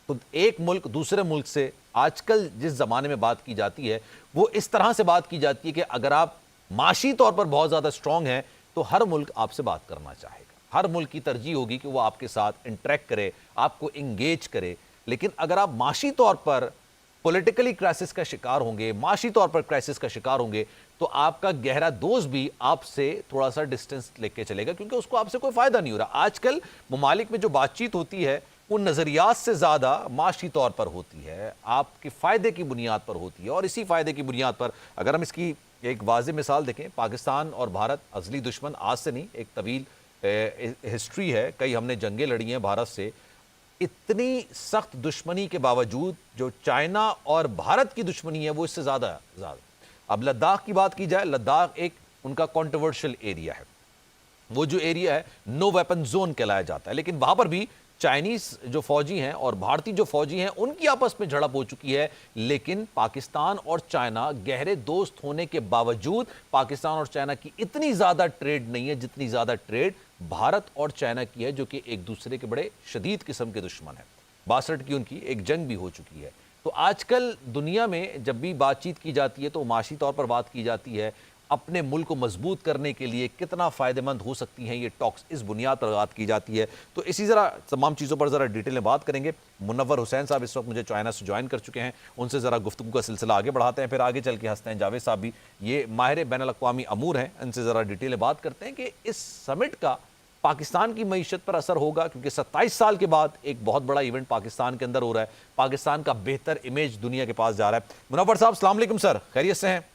तो एक मुल्क दूसरे मुल्क से आजकल जिस जमाने में बात की जाती है वो इस तरह से बात की जाती है कि अगर आप माशी तौर पर बहुत ज्यादा स्ट्रांग हैं तो हर मुल्क आपसे बात करना चाहेगा, हर मुल्क की तरजीह होगी कि वो आपके साथ इंटरेक्ट करे, आपको इंगेज करे। लेकिन अगर आप माशी तौर पर पॉलिटिकली क्राइसिस का शिकार होंगे, माशी तौर पर क्राइसिस का शिकार होंगे, तो आपका गहरा दोस्त भी आपसे थोड़ा सा डिस्टेंस लेके चलेगा, क्योंकि उसको आपसे कोई फायदा नहीं हो रहा। आजकल ममालिक में जो बातचीत होती है वो नजरियात से ज्यादा माशी तौर पर होती है, आपके फायदे की बुनियाद पर होती है। और इसी फायदे की बुनियाद पर अगर हम इसकी एक वाज़े मिसाल देखें, पाकिस्तान और भारत अजली दुश्मन आज से नहीं, एक तवील हिस्ट्री है, कई हमने जंगें लड़ी हैं भारत से। इतनी सख्त दुश्मनी के बावजूद जो चाइना और भारत की दुश्मनी है वो इससे ज्यादा। अब लद्दाख की बात की जाए, लद्दाख एक उनका कॉन्ट्रोवर्शियल एरिया है, वो जो एरिया है नो वेपन जोन कहलाया जाता है, लेकिन वहां पर भी चाइनीज जो फौजी हैं और भारतीय जो फौजी हैं उनकी आपस में झड़प हो चुकी है। लेकिन पाकिस्तान और चाइना गहरे दोस्त होने के बावजूद पाकिस्तान और चाइना की इतनी ज्यादा ट्रेड नहीं है जितनी ज्यादा ट्रेड भारत और चाइना की है, जो कि एक दूसरे के बड़े शदीद किस्म के दुश्मन है। 62 की उनकी एक जंग भी हो चुकी है। तो आजकल दुनिया में जब भी बातचीत की जाती है तो माशी तौर पर बात की जाती है, अपने मुल्क को मजबूत करने के लिए कितना फ़ायदेमंद हो सकती हैं ये टॉक्स, इस बुनियाद पर बात की जाती है। तो इसी ज़रा तमाम चीज़ों पर ज़रा डिटेल में बात करेंगे। मुनव्वर हुसैन साहब इस वक्त मुझे चाइना से ज्वाइन कर चुके हैं, उनसे ज़रा गुफ्तगू का सिलसिला आगे बढ़ाते हैं, फिर आगे चल के हंसते हैं। जावेद साहब भी ये माहिर बैनुल-अक़वामी अमूर हैं, इनसे ज़रा डिटेल में बात करते हैं कि इस समिट का पाकिस्तान की मईशत पर असर होगा, क्योंकि 27 साल के बाद एक बहुत बड़ा इवेंट पाकिस्तान के अंदर हो रहा है, पाकिस्तान का बेहतर इमेज दुनिया के पास जा रहा है। मुनव्वर साहब अस्सलाम वालेकुम सर, खैरियत से हैं?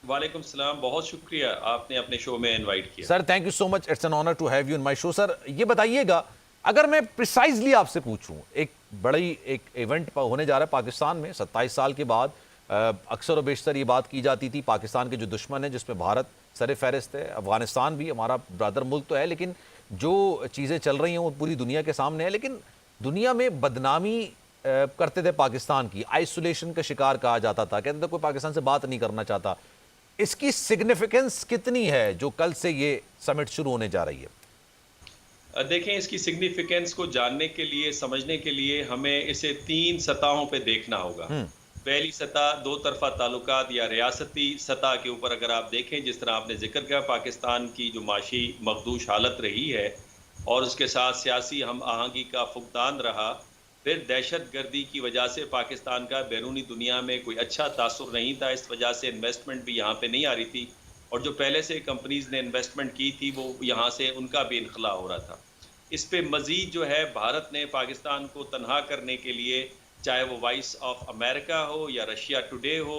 वालेकुम सलाम, बहुत शुक्रिया आपने अपने शो में इनवाइट किया। Sir thank you so much, it's an honour to have you in my show. Sir ये बताइएगा, अगर मैं प्रिसाइजली आपसे पूछूं, एक बड़ी एक इवेंट होने जा रहा है पाकिस्तान में 27 साल के बाद, अक्सर और बेशतर ये बात की जाती थी पाकिस्तान के जो दुश्मन है जिसमें भारत सर फहरिस्त है, अफगानिस्तान भी हमारा ब्रदर मुल्क तो है, लेकिन जो चीज़ें चल रही हैं वो पूरी दुनिया के सामने है। लेकिन दुनिया में बदनामी करते थे पाकिस्तान की, आइसोलेशन का शिकार कहा जाता था, कहते थे कोई पाकिस्तान से बात नहीं करना चाहता। इसकी सिग्निफिकेंस कितनी है जो कल से ये समिट शुरू होने जा रही है? देखें, इसकी सिग्निफिकेंस को जानने के लिए, समझने के लिए हमें इसे 3 सतहों पे देखना होगा। पहली सतह दो तरफा ताल्लुकात या रियासती सतह के ऊपर अगर आप देखें, जिस तरह आपने जिक्र किया, पाकिस्तान की जो माशी मखदूश हालत रही है और उसके साथ सियासी हम आहंगी का फुकदान रहा, फिर दहशत गर्दी की वजह से पाकिस्तान का बैरूनी दुनिया में कोई अच्छा तासुर नहीं था, इस वजह से इन्वेस्टमेंट भी यहाँ पे नहीं आ रही थी, और जो पहले से कंपनीज ने इन्वेस्टमेंट की थी वो यहाँ से उनका भी इनखला हो रहा था। इस पे मज़ीद जो है भारत ने पाकिस्तान को तनहा करने के लिए, चाहे वो वॉइस ऑफ अमेरिका हो या रशिया टुडे हो,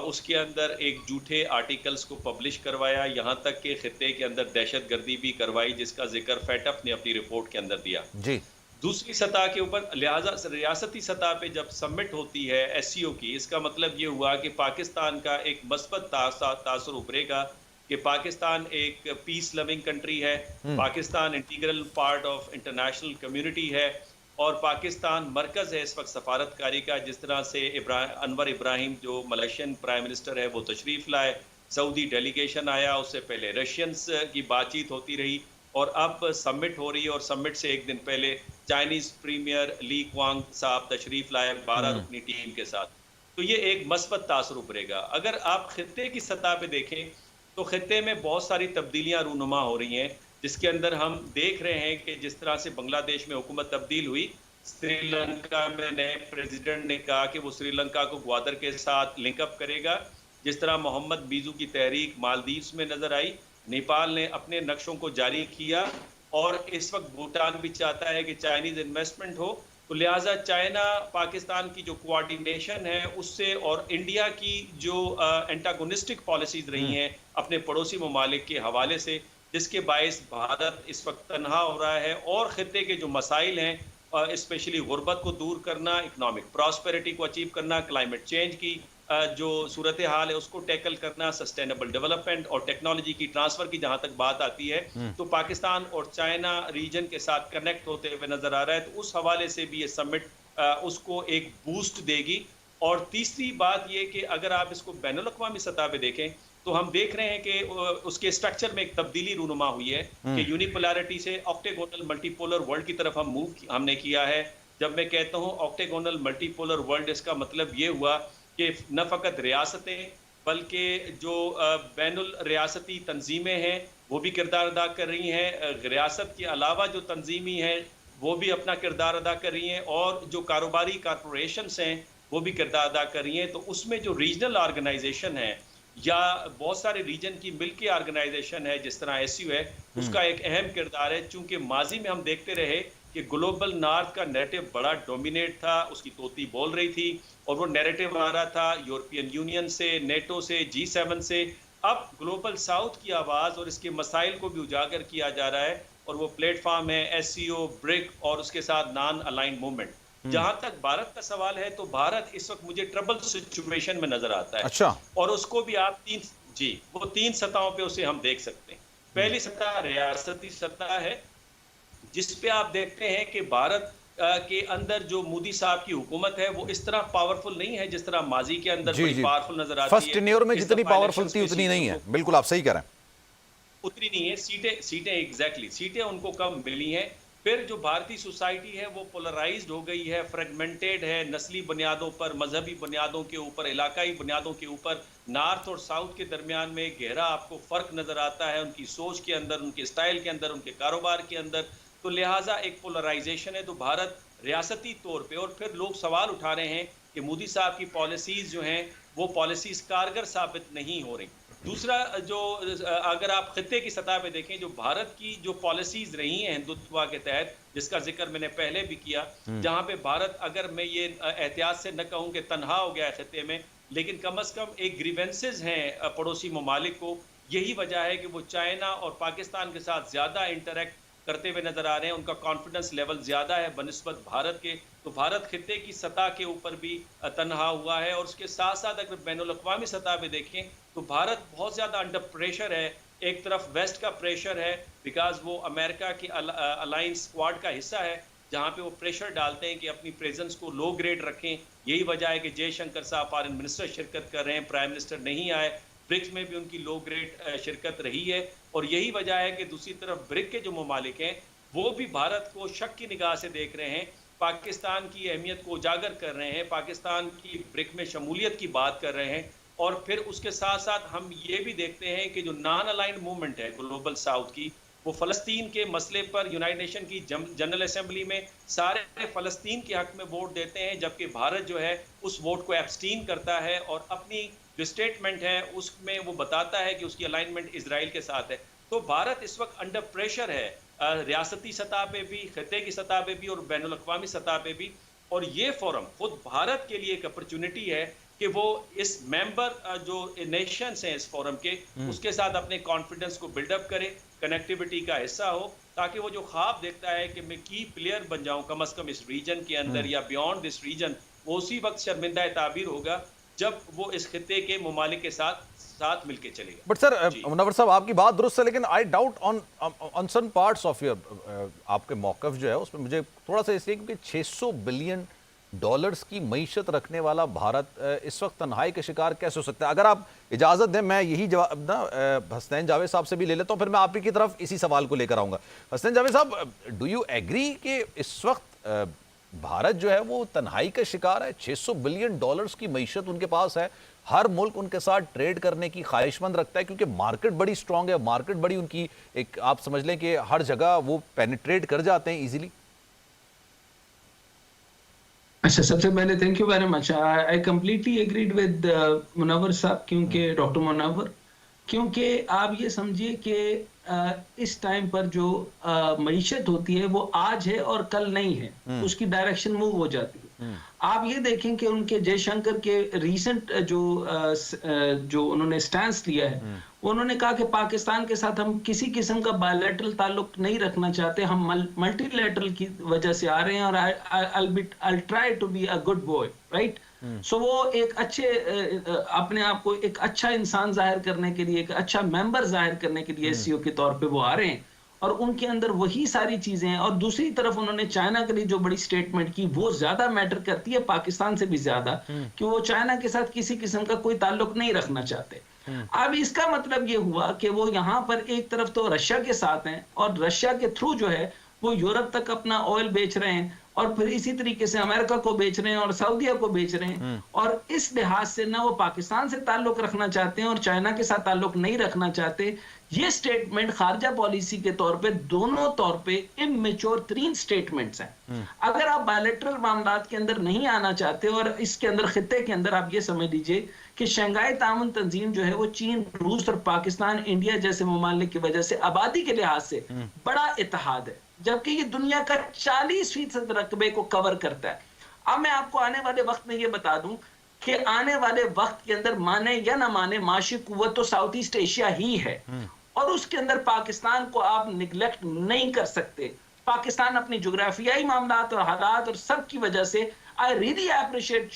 उसके अंदर एक झूठे आर्टिकल्स को पब्लिश करवाया, यहाँ तक के खित्ते के अंदर दहशत गर्दी भी करवाई, जिसका जिक्र फैटफ ने अपनी रिपोर्ट के अंदर दिया जी। दूसरी सतह के ऊपर, लिहाजा रियासती सतह पे जब समिट होती है एससीओ की, इसका मतलब ये हुआ कि पाकिस्तान का एक मस्बत तासुर उभरेगा कि पाकिस्तान एक पीस लविंग कंट्री है, Pakistan integral part of international community है, और पाकिस्तान मरकज़ है इस वक्त सफारतकारी का। जिस तरह से अनवर इब्राहिम जो मलेशियन प्राइम मिनिस्टर है वो तशरीफ़ लाए, सऊदी डेलीगेशन आया, उससे पहले रशियंस की बातचीत होती रही और अब समिट हो रही है और समिट से एक दिन पहले चाइनीज प्रीमियर ली क्वांग साहब तशरीफ लाए 12 रुकनी टीम के साथ। तो ये एक मस्बत तासुर उभरेगा। अगर आप खित्ते की सतह पे देखें तो खित्ते में बहुत सारी तब्दीलियां रूनुमा हो रही हैं, जिसके अंदर हम देख रहे हैं कि जिस तरह से बांग्लादेश में हुकूमत तब्दील हुई, श्रीलंका में नए प्रेसिडेंट ने कहा कि वो श्रीलंका को ग्वादर के साथ लिंकअप करेगा। जिस तरह मोहम्मद बीजू की तहरीक मालदीव्स में नजर आई, नेपाल ने अपने नक्शों को जारी किया और इस वक्त भूटान भी चाहता है कि चाइनीज इन्वेस्टमेंट हो। तो लिहाजा चाइना पाकिस्तान की जो कोऑर्डिनेशन है उससे और इंडिया की जो एंटागोनिस्टिक पॉलिसीज रही हैं अपने पड़ोसी ममालिक के हवाले से, जिसके बायस भारत इस वक्त तनहा हो रहा है और खित्ते के जो मसाइल हैं स्पेशली गुर्बत को दूर करना, इकोनॉमिक प्रॉस्पेरिटी को अचीव करना, क्लाइमेट चेंज की जो सूरत हाल है उसको टैकल करना, सस्टेनेबल डेवलपमेंट और टेक्नोलॉजी की ट्रांसफर की जहां तक बात आती है तो पाकिस्तान और चाइना रीजन के साथ कनेक्ट होते हुए नजर आ रहा है। तो उस हवाले से भी ये समिट उसको एक बूस्ट देगी। और तीसरी बात ये कि अगर आप इसको बैनुल अक़वामी सतह पे देखें तो हम देख रहे हैं कि उसके स्ट्रक्चर में एक तब्दीली रूनुमा हुई है कि यूनिपोलैरिटी से ऑक्टेगोनल मल्टीपोलर वर्ल्ड की तरफ हमने किया है। जब मैं कहता हूँ ऑक्टेगोनल मल्टीपोलर वर्ल्ड, इसका मतलब ये हुआ कि न फ़कत रियासतें बल्कि जो बैनुल रियासती तंजीमें हैं वो भी किरदार अदा कर रही हैं, रियासत के अलावा जो तंजीमी हैं वो भी अपना किरदार अदा कर रही हैं और जो कारोबारी कॉरपोरेशंस हैं वो भी किरदार अदा कर रही हैं। तो उसमें जो रीजनल ऑर्गेनाइजेशन है या बहुत सारे रीजन की मिलके ऑर्गेनाइजेशन है जिस तरह एसयू है, उसका एक अहम किरदार है। चूंकि माजी में हम देखते रहे कि ग्लोबल नॉर्थ का नैरेटिव बड़ा डोमिनेट था, उसकी तोती बोल रही थी और वो नैरेटिव आ रहा था यूरोपियन यूनियन से, नेटो से, G7 से। अब ग्लोबल साउथ की आवाज़ और इसके मसाइल को भी उजागर किया जा रहा है और वो प्लेटफॉर्म है एससीओ, ब्रिक और उसके साथ नॉन अलाइंड मूवमेंट। जहां तक भारत का सवाल है तो भारत इस वक्त मुझे ट्रबल सिचुएशन में नजर आता है। अच्छा। और उसको भी आप तीन सतहों पे उसे हम देख सकते हैं। पहली सतह रियासती सतह है जिस पे आप देखते हैं कि भारत के अंदर जो मोदी साहब की हुकूमत है वो इस तरह पावरफुल नहीं है जिस तरह माजी के अंदर बड़ी पावरफुल नजर आती है। फर्स्ट टेन्योर में जितनी पावरफुल थी उतनी नहीं है। बिल्कुल आप सही कह रहे हैं, उतनी नहीं है। सीटें एग्जैक्टली सीटें उनको कम मिली हैं। फिर जो भारतीय सोसाइटी है वो पोलराइज्ड हो गई है, फ्रेगमेंटेड है, नस्ली बुनियादों पर, मजहबी बुनियादों के ऊपर, इलाकाई बुनियादों के ऊपर। नॉर्थ और साउथ के दरमियान में गहरा आपको फर्क नजर आता है उनकी सोच के अंदर, उनके स्टाइल के अंदर, उनके कारोबार के अंदर। तो लिहाजा एक पोलराइजेशन है। तो भारत रियासती तौर पे, और फिर लोग सवाल उठा रहे हैं कि मोदी साहब की पॉलिसीज जो हैं वो पॉलिसीज कारगर साबित नहीं हो रही। दूसरा जो अगर आप खित्ते की सतह पे देखें, जो भारत की जो पॉलिसीज रही हैं हिंदुत्व के तहत, जिसका जिक्र मैंने पहले भी किया, जहां पे भारत, अगर मैं ये एहतियात से न कहूं कि तनहा हो गया है खित्ते में, लेकिन कम से कम एक ग्रीवेंसेज हैं पड़ोसी ममालिक को। यही वजह है कि वो चाइना और पाकिस्तान के साथ ज़्यादा इंटरेक्ट करते हुए नजर आ रहे हैं, उनका कॉन्फिडेंस लेवल ज़्यादा है बनिस्बत भारत के। तो भारत खित्ते की सतह के ऊपर भी तनहा हुआ है। और उसके साथ साथ अगर बैनुल अक़वामी सतह पे देखें तो भारत बहुत ज़्यादा अंडर प्रेशर है। एक तरफ वेस्ट का प्रेशर है बिकॉज वो अमेरिका की अलायंस स्क्वाड का हिस्सा है, जहाँ पे वो प्रेशर डालते हैं कि अपनी प्रेजेंस को लो ग्रेड रखें। यही वजह है कि जयशंकर साहब फॉरेन मिनिस्टर शिरकत कर रहे हैं, प्राइम मिनिस्टर नहीं आए। ब्रिक्स में भी उनकी लो ग्रेड शिरकत रही है। और यही वजह है कि दूसरी तरफ ब्रिक के जो ममालिक हैं वो भी भारत को शक की निगाह से देख रहे हैं, पाकिस्तान की अहमियत को उजागर कर रहे हैं, पाकिस्तान की ब्रिक में शमूलियत की बात कर रहे हैं। और फिर उसके साथ साथ हम ये भी देखते हैं कि जो नॉन अलाइंड मूवमेंट है ग्लोबल साउथ की, वो फ़लस्तीन के मसले पर यूनाइटेड नेशन की जनरल असेंबली में सारे फ़लस्तीन के हक में वोट देते हैं, जबकि भारत जो है उस वोट को एब्सटीन करता है और अपनी जो स्टेटमेंट है उसमें वो बताता है कि उसकी अलाइनमेंट इजराइल के साथ है। तो भारत इस वक्त अंडर प्रेशर है, रियासती सतह पे भी, खित्ते की सतह पे भी और बैनुल अक़वामी सतह पे भी। और ये फोरम खुद भारत के लिए एक अपॉर्चुनिटी है कि वो इस मेंबर जो नेशंस हैं इस फोरम के, उसके साथ अपने कॉन्फिडेंस को बिल्डअप करे, कनेक्टिविटी का हिस्सा हो, ताकि वो जो ख्वाब देखता है कि मैं की प्लेयर बन जाऊं कम से कम इस रीजन के अंदर या बियॉन्ड दिस रीजन, वो उसी वक्त शर्मिंदा ताबीर होगा जब वो इस खित्ते के ममालिक के साथ मिलके चलेगा। बट सर मुनव्वर साहब आपकी बात दुरुस्त है, लेकिन I doubt on some parts of your आपके मौक़िफ़ जो है उसमें मुझे थोड़ा सा इसलिए क्योंकि 600 बिलियन डॉलर्स की मईशत रखने वाला भारत इस वक्त तन्हाई के शिकार कैसे हो सकता है? अगर आप इजाज़त दें मैं यही जवाब ना हसनैन जावेद साहब से भी ले लेता हूँ, फिर मैं आप ही की तरफ इसी सवाल को लेकर आऊँगा। हसनैन जावेद साहब, डू यू एग्री कि इस वक्त भारत जो है वो तन्हाई का शिकार है? 600 बिलियन डॉलर्स की मईशत उनके पास है, हर मुल्क उनके साथ ट्रेड करने की ख्वाहिशमंद रखता है क्योंकि मार्केट बड़ी स्ट्रांग है, मार्केट बड़ी उनकी एक आप समझ लें कि हर जगह वो पेनिट्रेट कर जाते हैं इजीली। अच्छा, सबसे पहले thank you very much. I completely agreed with Munawwar sahab, क्योंकि डॉक्टर मुनव्वर, क्योंकि आप ये समझिए कि इस टाइम पर जो मईशत होती है वो आज है और कल नहीं है, उसकी डायरेक्शन मूव हो जाती है। आप ये देखें कि उनके जयशंकर के रीसेंट जो उन्होंने स्टैंस लिया है, उन्होंने कहा कि पाकिस्तान के साथ हम किसी किस्म का बायलैटरल ताल्लुक नहीं रखना चाहते, हम मल्टीलैटरल की वजह से आ रहे हैं और I'll try to be a good boy, right? सो वो एक अच्छे अपने आप को एक अच्छा इंसान जाहिर करने के लिए, एक अच्छा मेंबर जाहिर करने के लिए एससीओ के तौर पे वो आ रहे हैं और उनके अंदर वही सारी चीजें हैं। और दूसरी तरफ उन्होंने चाइना के लिए जो बड़ी स्टेटमेंट की वो ज्यादा मैटर करती है पाकिस्तान से भी ज्यादा, कि वो चाइना के साथ किसी किस्म का कोई ताल्लुक नहीं रखना चाहते। अब इसका मतलब ये हुआ कि वो यहाँ पर एक तरफ तो रशिया के साथ हैं और रशिया के थ्रू जो है वो यूरोप तक अपना ऑयल बेच रहे हैं और फिर इसी तरीके से अमेरिका को बेच रहे हैं और सऊदीया को बेच रहे हैं। और इस लिहाज से ना वो पाकिस्तान से ताल्लुक रखना चाहते हैं और चाइना के साथ ताल्लुक नहीं रखना चाहते। ये स्टेटमेंट खारजा पॉलिसी के तौर पे दोनों तौर पे इमेच्योर तरीन स्टेटमेंट्स हैं। अगर आप बायलैटरल मामलात के अंदर नहीं आना चाहते और इसके अंदर खित्ते के अंदर आप ये समझ लीजिए कि शंघाई ताउन तंजीम जो है वो चीन, रूस और पाकिस्तान, इंडिया जैसे ममालिक की वजह से आबादी के लिहाज से बड़ा इत्तेहाद है, जबकि ये दुनिया का 40% रकबे को कवर करता है। अब मैं आपको आने वाले वक्त में ये बता दूं कि आने वाले वक्त के अंदर माने या ना माने माशी कुव्वत तो साउथ ईस्ट एशिया ही है और उसके अंदर पाकिस्तान को आप निगलेक्ट नहीं कर सकते। पाकिस्तान अपनी जोग्राफियाई मामलात और हालात और सब की वजह से I really appreciate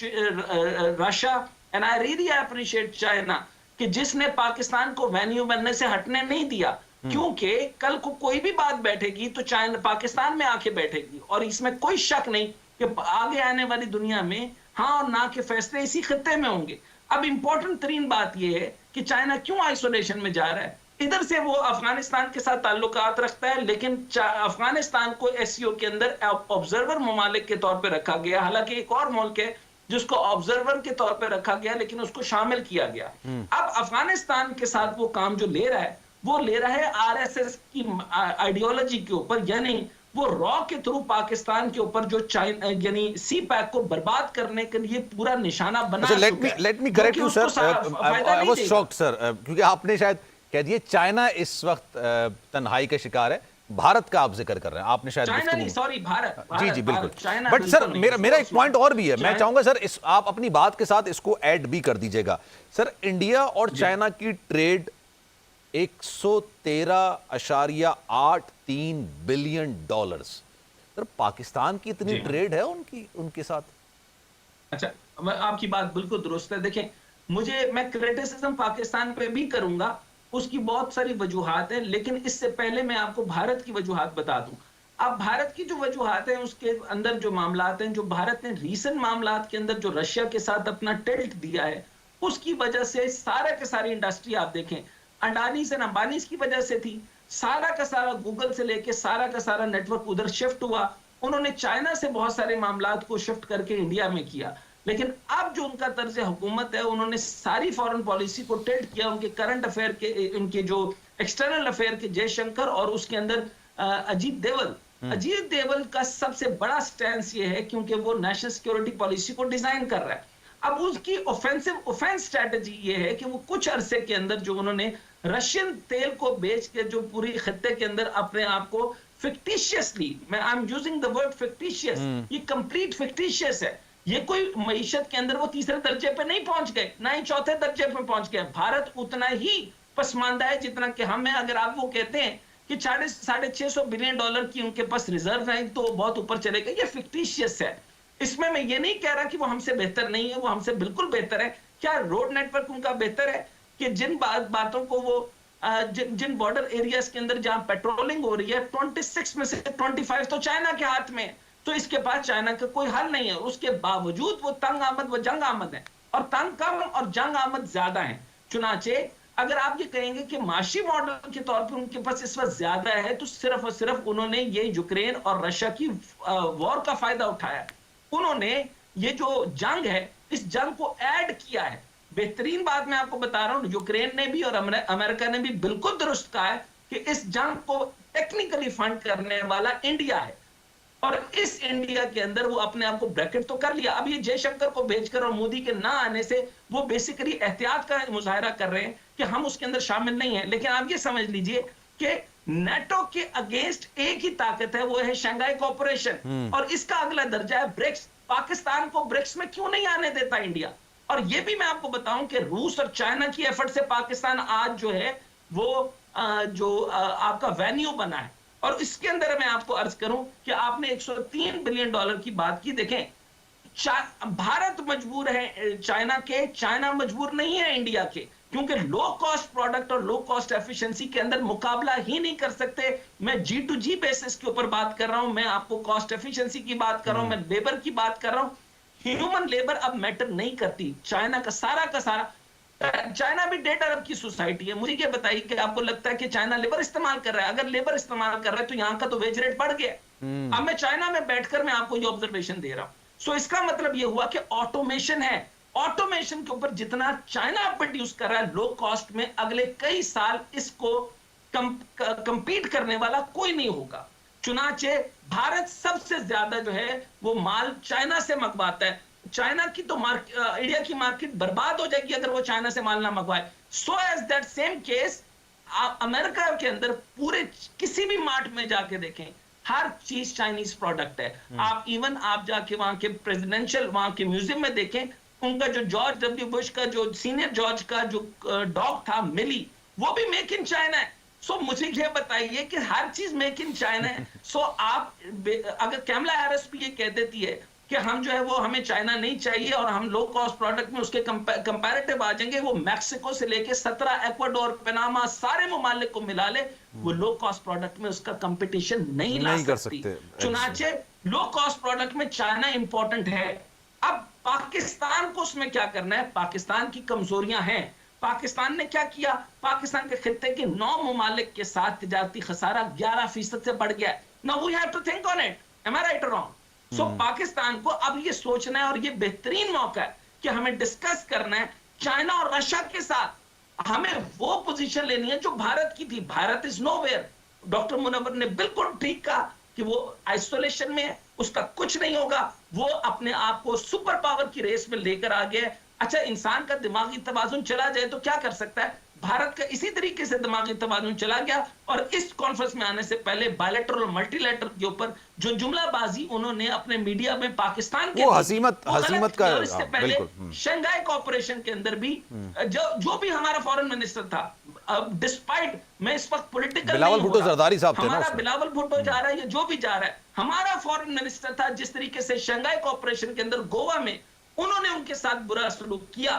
Russia and I really appreciate China कि जिसने पाकिस्तान को वेन्यू बनने से हटने नहीं दिया, क्योंकि कल को कोई भी बात बैठेगी तो चाइना पाकिस्तान में आके बैठेगी और इसमें कोई शक नहीं कि आगे आने वाली दुनिया में हाँ और ना के फैसले इसी खित्ते में होंगे। अब इंपॉर्टेंट तरीन बात यह है कि चाइना क्यों आइसोलेशन में जा रहा है। इधर से वो अफगानिस्तान के साथ ताल्लुकात रखता है, लेकिन अफगानिस्तान को एससीओ के अंदर ऑब्जर्वर ममालिक के तौर पर रखा गया। हालांकि एक और मुल्क है जिसको ऑब्जर्वर के तौर पर रखा गया लेकिन उसको शामिल किया गया। अब अफगानिस्तान के साथ वो काम जो ले रहा है वो ले रहा है आरएसएस की आइडियोलॉजी के ऊपर, यानी वो रॉ के थ्रू पाकिस्तान के ऊपर जो चाइना यानी सी पैक को बर्बाद करने के लिए पूरा निशाना बना। Let me correct you sir, I was shocked sir, क्योंकि आपने शायद कह दिया चाइना इस वक्त तन्हाई का शिकार है, भारत का आप जिक्र कर रहे हैं, आपने शायद चाइना नहीं, सॉरी भारत, जी जी बिल्कुल। बट सर मेरा एक पॉइंट और भी है, मैं चाहूंगा सर इस आप अपनी बात के साथ इसको ऐड भी कर दीजिएगा। सर इंडिया और चाइना की trade 113.83 billion dollars. Sir Pakistan की इतनी ट्रेड है उनके साथ? अच्छा, आपकी बात बिल्कुल दुरुस्त है। देखें, मैं क्रिटिसिज्म पाकिस्तान पे भी करूंगा, उसकी बहुत सारी वजूहात हैं, लेकिन इससे पहले मैं आपको भारत की वजूहात बता दूं। अब भारत की जो वजूहात हैं उसके अंदर जो मामलात हैं, जो भारत ने रीसेंट मामलात के अंदर जो रशिया के साथ अपना टिल्ट दिया है, उसकी वजह से सारा के सारी इंडस्ट्री आप देखें अडानी से अंबानी की वजह से थी, सारा का सारा गूगल से लेके सारा का सारा नेटवर्क उधर शिफ्ट हुआ। उन्होंने चाइना से बहुत सारे मामलात को शिफ्ट करके इंडिया में किया, लेकिन अब जो उनका तर्ज हुकूमत है उन्होंने सारी फॉरेन पॉलिसी को टिल्ट किया। उनके करंट अफेयर के, उनके जो एक्सटर्नल अफेयर के जयशंकर और उसके अंदर अजीत देवल का सबसे बड़ा स्टैंस ये है क्योंकि वो नेशनल सिक्योरिटी पॉलिसी को डिजाइन कर रहा है। अब उसकी ऑफेंस स्ट्रेटजी ये है कि वो कुछ अरसे के अंदर जो उन्होंने रशियन तेल को बेच के जो पूरी खत्ते के अंदर अपने आप को fictitiously, I am using the word fictitious, ये कंप्लीट फिक्टिशियस है। ये कोई मईशत के अंदर वो तीसरे दर्जे पे नहीं पहुंच गए, ना ही चौथे दर्जे पे पहुंच गए। भारत उतना ही पसमानदा है जितना कि हमें, अगर आप वो कहते हैं कि 650 बिलियन डॉलर की उनके पास रिजर्व है तो बहुत ऊपर चले गए, ये फिक्टिशियस है। इसमें मैं ये नहीं कह रहा कि वो हमसे बेहतर नहीं है, वो हमसे बिल्कुल बेहतर है। क्या रोड नेटवर्क उनका बेहतर है कि जिन बातों को वो जिन बॉर्डर एरियाज के अंदर जहां पेट्रोलिंग हो रही है 26 में से 25 तो चाइना के हाथ में, तो इसके पास चाइना का कोई हल नहीं है। उसके बावजूद वो तंग आमद, वो जंग आमद है, और तंग कम और जंग आमद ज्यादा है। चुनाचे अगर आप ये कहेंगे कि माशी मॉडल के तौर पर उनके पास इस वक्त ज्यादा है, तो सिर्फ और सिर्फ उन्होंने ये यूक्रेन और रशिया की वॉर का फायदा उठाया। उन्होंने ये जो जंग है, इस जंग को ऐड किया है। बेहतरीन बात मैं आपको बता रहा हूं, यूक्रेन ने भी और अमेरिका ने भी बिल्कुल दुरुस्त कहा है कि इस जंग को टेक्निकली फंड करने वाला इंडिया है, और इस इंडिया के अंदर वो अपने आप को ब्रैकेट तो कर लिया। अब ये जयशंकर को भेजकर और मोदी के ना आने से वो बेसिकली एहतियात का मुजाहरा कर रहे हैं कि हम उसके अंदर शामिल नहीं है। लेकिन आप ये समझ लीजिए कि नेटो के अगेंस्ट एक ही ताकत है, वो है शंघाई कोऑपरेशन, और इसका अगला दर्जा है ब्रिक्स। पाकिस्तान को ब्रिक्स में क्यों नहीं आने देता इंडिया? और ये भी मैं आपको बताऊं कि रूस और चाइना की एफर्ट से पाकिस्तान आज जो है वो आपका वेन्यू बना है। और इसके अंदर मैं आपको अर्ज करूं कि आपने 103 बिलियन डॉलर की बात की। देखें, भारत मजबूर है चाइना के, चाइना मजबूर नहीं है इंडिया के, क्योंकि लो कॉस्ट प्रोडक्ट और लो कॉस्ट एफिशिएंसी के अंदर मुकाबला ही नहीं कर सकते। मैं G2G बेसिस के ऊपर बात कर रहा हूं, मैं आपको कॉस्ट एफिशिएंसी की बात कर रहा हूं, मैं लेबर की बात कर रहा हूं। ह्यूमन लेबर अब मैटर नहीं करती। चाइना का सारा चाइना भी 1.5 अरब की सोसाइटी है। मुझे ये बताइए कि आपको लगता है कि चाइना लेबर इस्तेमाल कर रहा है? अगर लेबर इस्तेमाल कर रहा है तो यहाँ का तो वेज रेट बढ़ गया। अब मैं चाइना में बैठकर मैं आपको ये ऑब्जर्वेशन दे रहा हूं। सो इसका मतलब ये हुआ कि ऑटोमेशन है। ऑटोमेशन के ऊपर जितना चाइना प्रोड्यूस कर रहा है लो कॉस्ट में, अगले कई साल इसको कंपीट करने वाला कोई नहीं होगा। चुनाचे भारत सबसे ज्यादा जो है वो माल चाइना से मंगवाता है। चाइना की तो इंडिया की मार्केट बर्बाद हो जाएगी अगर वो चाइना से माल ना मंगवाए। So as that same case America के अंदर पूरे किसी भी मार्ट में जाके देखें, हर चीज चाइनीज प्रोडक्ट है। आप जाके वहां के प्रेसिडेंशियल वहां के म्यूजियम में देखें, उनका जो जॉर्ज डब्ल्यू बुश का जो सीनियर जॉर्ज का जो डॉग था मिली, वो भी मेक इन चाइना है। सो मुझे ये बताइए कि हर चीज मेक इन चाइना है। सो आप अगर कैमला हैरिस भी ये कह देती है कि हम जो है वो हमें चाइना नहीं चाहिए और हम लो कॉस्ट प्रोडक्ट में उसके कंपैरेटिव आ जाएंगे, वो मैक्सिको से लेके 17 एक्वाडोर, पनामा सारे ममालिक को मिला ले, वो लो कॉस्ट प्रोडक्ट में उसका कंपटीशन नहीं ला सकती। चुनाचे लो कॉस्ट प्रोडक्ट में चाइना इंपॉर्टेंट है। अब पाकिस्तान को उसमें क्या करना है? पाकिस्तान की कमजोरियां हैं। पाकिस्तान ने क्या किया? पाकिस्तान के खित्ते के 9 ममालिक के साथ तिजारती खसारा 11% से बढ़ गया। Now we have to think on it, am I right और रॉन्ग? सो पाकिस्तान को अब ये सोचना है, और ये बेहतरीन मौका है कि हमें डिस्कस करना है चाइना और रशिया के साथ। हमें वो पोजीशन लेनी है जो भारत की थी। Bharat is nowhere. Doctor Munawwar ने बिल्कुल ठीक कहा कि वो आइसोलेशन में है, उसका कुछ नहीं होगा। वो अपने आप को सुपर पावर की रेस में लेकर आ गया। अच्छा, इंसान का दिमागी तवाजुन चला जाए तो क्या कर सकता है? भारत का इसी तरीके से दिमागी तवाजुन चला गया, और इस कॉन्फ्रेंस में आने से पहले बायलैटरल और मल्टीलैटरल के ऊपर जो जुमलाबाजी उन्होंने अपने मीडिया में पाकिस्तान के हसीमत का, इससे पहले शंघाई कोऑपरेशन के अंदर भी जो भी हमारा फॉरेन मिनिस्टर था, डिस्पाइट मैं इस वक्त पॉलिटिकल बिलावल भुट्टो जरदारी साहब थे ना, हमारा बिलावल भुट्टो जा रहा है या जो भी जा रहा है, हमारा फॉरेन मिनिस्टर था, जिस तरीके से शंघाई कोऑपरेशन के अंदर गोवा में उन्होंने उनके साथ बुरा सलूक किया,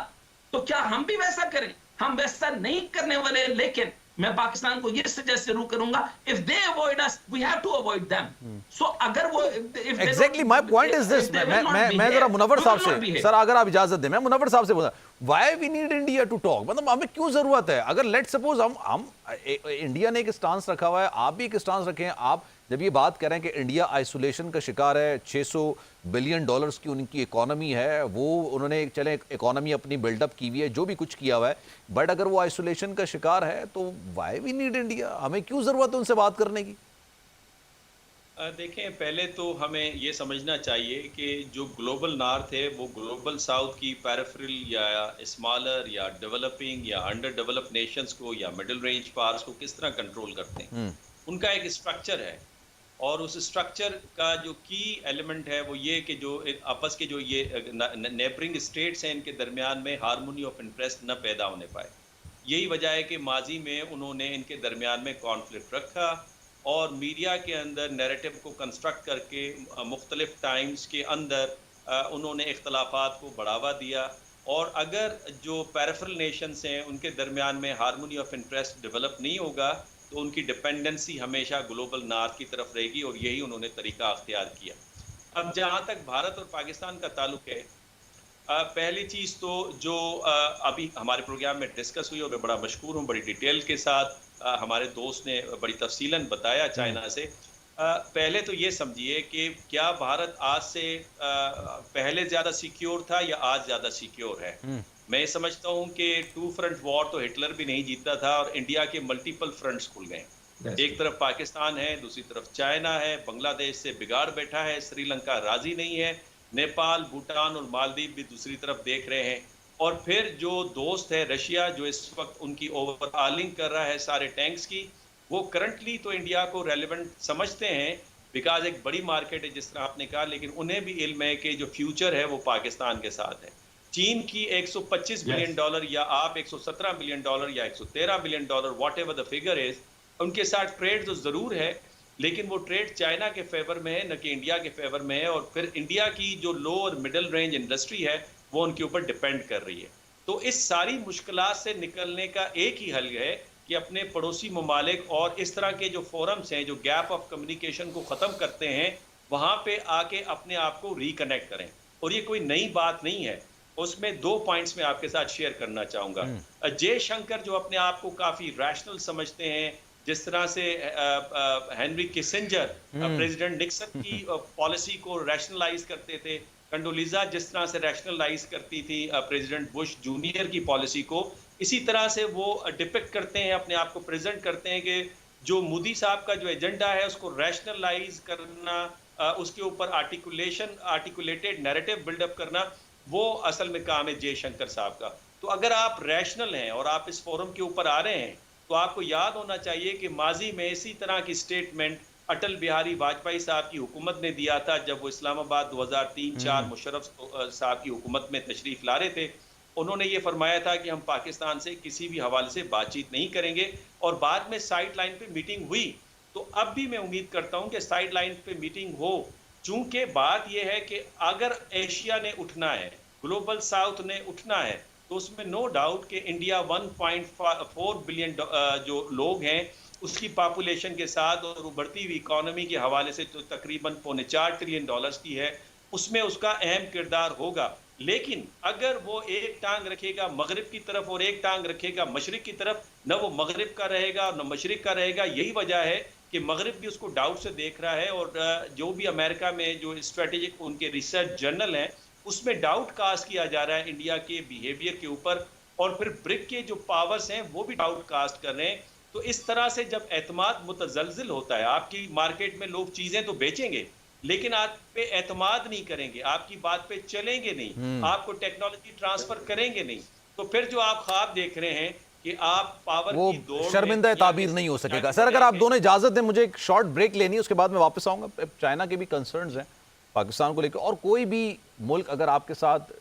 तो क्या हम भी वैसा करें? हम वैसा नहीं करने वाले। लेकिन मैं पाकिस्तान को ये सजेस्ट जरूर करूंगा, if they avoid us we have to avoid them. So अगर वो exactly my point is this, मैं जरा मुनव्वर साहब से, सर अगर आप इजाजत दें, मैं मुनव्वर साहब से बोला why we need India to talk, मतलब हमें क्यों जरूरत है? अगर लेट सपोज हम इंडिया ने एक स्टांस रखा हुआ है, आप भी एक स्टांस रखें। आप जब ये बात कर रहे हैं कि इंडिया आइसोलेशन का शिकार है, 600 बिलियन डॉलर्स की उनकी इकोनॉमी है, वो उन्होंने चले इकोनॉमी अपनी बिल्डअप की हुई है, जो भी कुछ किया हुआ है, बट अगर वो आइसोलेशन का शिकार है तो व्हाई वी नीड इंडिया? हमें क्यों जरूरत है उनसे बात करने की? देखें, पहले तो हमें ये समझना चाहिए कि जो ग्लोबल नॉर्थ है वो ग्लोबल साउथ की पैरिफेरल या स्मॉलर या डेवलपिंग या अंडर डेवलप्ड नेशंस को या मिडिल रेंज पावर्स को किस तरह कंट्रोल करते हैं। उनका एक स्ट्रक्चर है, और उस स्ट्रक्चर का जो की एलिमेंट है वो ये कि जो आपस के जो ये नेबरिंग स्टेट्स हैं, इनके दरमियान में हार्मोनी ऑफ इंटरेस्ट न पैदा होने पाए। यही वजह है कि माजी में उन्होंने इनके दरमियान में कॉन्फ्लिक्ट रखा, और मीडिया के अंदर नैरेटिव को कंस्ट्रक्ट करके मुख्तलिफ टाइम्स के अंदर उन्होंने इख्तलाफात को बढ़ावा दिया। और अगर जो पैरिफेरल नेशंस हैं उनके दरमियान में हार्मोनी ऑफ इंटरेस्ट डेवलप नहीं होगा तो उनकी डिपेंडेंसी हमेशा ग्लोबल नॉर्थ की तरफ रहेगी, और यही उन्होंने तरीका अख्तियार किया। अब जहां तक भारत और पाकिस्तान का ताल्लुक है, पहली चीज तो जो अभी हमारे प्रोग्राम में डिस्कस हुई और मैं बड़ा मशकूर हूँ, बड़ी डिटेल के साथ हमारे दोस्त ने बड़ी तफसीलन बताया चाइना से। पहले तो ये समझिए कि क्या भारत आज से पहले ज्यादा सिक्योर था या आज ज्यादा सिक्योर है। मैं समझता हूँ कि 2 फ्रंट वॉर तो हिटलर भी नहीं जीता था और इंडिया के मल्टीपल फ्रंट्स खुल गए। एक तरफ पाकिस्तान है, दूसरी तरफ चाइना है, बांग्लादेश से बिगाड़ बैठा है, श्रीलंका राजी नहीं है, नेपाल, भूटान और मालदीव भी दूसरी तरफ देख रहे हैं, और फिर जो दोस्त है रशिया, जो इस वक्त उनकी ओवरऑलिंग कर रहा है सारे टैंक्स की, वो करंटली तो इंडिया को रेलेवेंट समझते हैं बिकॉज एक बड़ी मार्केट है जिस तरह आपने कहा, लेकिन उन्हें भी इल्म है कि जो फ्यूचर है वो पाकिस्तान के साथ है। चीन की 125 बिलियन डॉलर या आप 117 बिलियन डॉलर या 113 billion dollar what ever the figure is, उनके साथ ट्रेड तो जरूर है, लेकिन वो ट्रेड चाइना के फेवर में है न कि इंडिया के फेवर में है, और फिर इंडिया की जो लो और मिडिल रेंज इंडस्ट्री है वो उनके ऊपर डिपेंड कर रही है। तो इस सारी मुश्किलात से निकलने का एक ही हल है कि अपने पड़ोसी ममालिक और इस तरह के जो फोरम्स हैं जो गैप ऑफ कम्युनिकेशन को ख़त्म करते हैं, वहाँ पे आके अपने आप को रिकनेक्ट करें। और ये कोई नई बात नहीं है, उसमें 2 पॉइंट्स में आपके साथ शेयर करना चाहूँगा। जयशंकर जो अपने आप को काफ़ी रैशनल समझते हैं, जिस तरह से हेनरी किसिंजर प्रेसिडेंट निक्सन की पॉलिसी को रैशनलाइज करते थे, कंडोलीजा जिस तरह से रैशनलाइज करती थी प्रेसिडेंट बुश जूनियर की पॉलिसी को, इसी तरह से वो डिपिक्ट करते हैं, अपने आप को प्रेजेंट करते हैं कि जो मोदी साहब का जो एजेंडा है उसको रैशनलाइज करना, उसके ऊपर आर्टिकुलेटेड नैरेटिव बिल्डअप करना, वो असल में काम है जयशंकर साहब का। तो अगर आप रैशनल हैं और आप इस फोरम के ऊपर आ रहे हैं, तो आपको याद होना चाहिए कि माजी में इसी तरह की स्टेटमेंट अटल बिहारी वाजपेयी साहब की हुकूमत ने दिया था जब वो इस्लामाबाद 2003-04 मुशर्रफ साहब की हुकूमत में तशरीफ ला रहे थे। उन्होंने ये फरमाया था कि हम पाकिस्तान से किसी भी हवाले से बातचीत नहीं करेंगे, और बाद में साइड लाइन पे मीटिंग हुई। तो अब भी मैं उम्मीद करता हूँ कि साइड लाइन पे मीटिंग हो, चूंकि बात यह है कि अगर एशिया ने उठना है, ग्लोबल साउथ ने उठना है, तो उसमें नो डाउट कि इंडिया 1.4 बिलियन जो लोग हैं उसकी पॉपुलेशन के साथ और उभरती हुई इकोनॉमी के हवाले से जो तकरीबन $4 ट्रिलियन की है, उसमें उसका अहम किरदार होगा। लेकिन अगर वो एक टांग रखेगा मगरिब की तरफ और एक टांग रखेगा मशरिक की तरफ, न वो मगरिब का रहेगा न मशरिक का रहेगा। यही वजह है कि मगरिब भी उसको डाउट से देख रहा है, और जो भी अमेरिका में जो स्ट्रेटेजिक उनके रिसर्च जर्नल हैं उसमें डाउट कास्ट किया जा रहा है इंडिया के बिहेवियर के ऊपर, और फिर ब्रिक के जो पावर्स हैं वो भी डाउट कास्ट कर रहे हैं। तो इस तरह से जब एतमाद मुतजलजिल होता है, आपकी मार्केट में लोग चीजें तो बेचेंगे लेकिन आप पे एतमाद नहीं करेंगे, आपकी बात पे चलेंगे नहीं, आपको टेक्नोलॉजी ट्रांसफर करेंगे नहीं, तो फिर जो आप ख्वाब देख रहे हैं कि आप पावर वो की दौड़ शर्मिंदा ताबीर नहीं हो सकेगा। सर अगर आप दोनों इजाजत दें, मुझे एक शॉर्ट ब्रेक लेनी है, उसके बाद मैं वापस आऊंगा। चाइना के भी कंसर्न्स हैं पाकिस्तान को लेकर, और कोई भी मुल्क अगर आपके साथ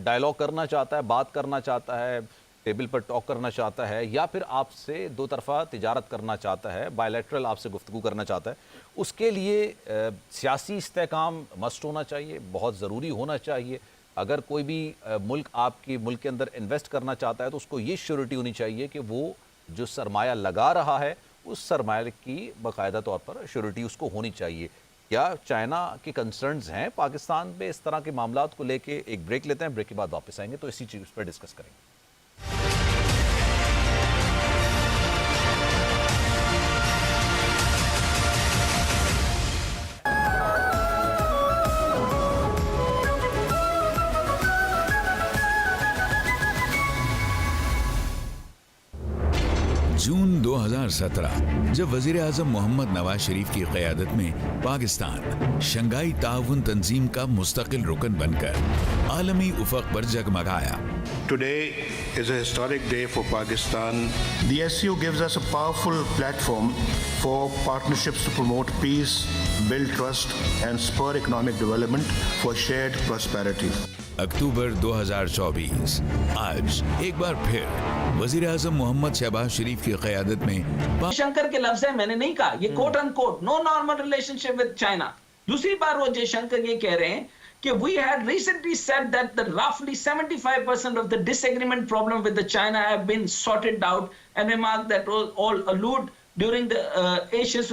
डायलॉग करना चाहता है, बात करना चाहता है, टेबल पर टॉक करना चाहता है, या फिर आपसे दो तरफा तिजारत करना चाहता है, बायलैटरल आपसे गुफ्तगू करना चाहता है, उसके लिए सियासी इस्तेहकाम मस्ट होना चाहिए, बहुत ज़रूरी होना चाहिए। अगर कोई भी मुल्क आपके मुल्क के अंदर इन्वेस्ट करना चाहता है तो उसको ये श्योरिटी होनी चाहिए कि वो जो सरमाया लगा रहा है उस सरमाया की बाकायदा तौर पर श्योरिटी उसको होनी चाहिए। क्या चाइना के कंसर्न्स हैं पाकिस्तान में इस तरह के मामलात को लेके? एक ब्रेक लेते हैं, ब्रेक के बाद वापस आएंगे तो इसी चीज़ पर डिस्कस करेंगे। जून 2017 जब वजीर आजम मोहम्मद नवाज शरीफ की क़यादत में पाकिस्तान शंघाई ताउन तंजीम का मुस्तकिल रुकन बनकर आलमी उफ़क़ पर जगमगाया। Today is a historic day for Pakistan. The SCO gives us a powerful platform for partnerships to promote peace, build trust and spur economic development for shared prosperity. अक्टूबर 2024 आज एक बार फिर वजीर आजम मोहम्मद शहबाज शरीफ की क़यादत में जयशंकर के लफ्ज़ है, मैंने नहीं कहा, ये quote unquote, no normal relationship with China. दूसरी बार वो जयशंकर ये कह रहे हैं कि we had recently said that the roughly 75% of the disagreement problem with the China have been sorted out, and remarked that all allude during the Asian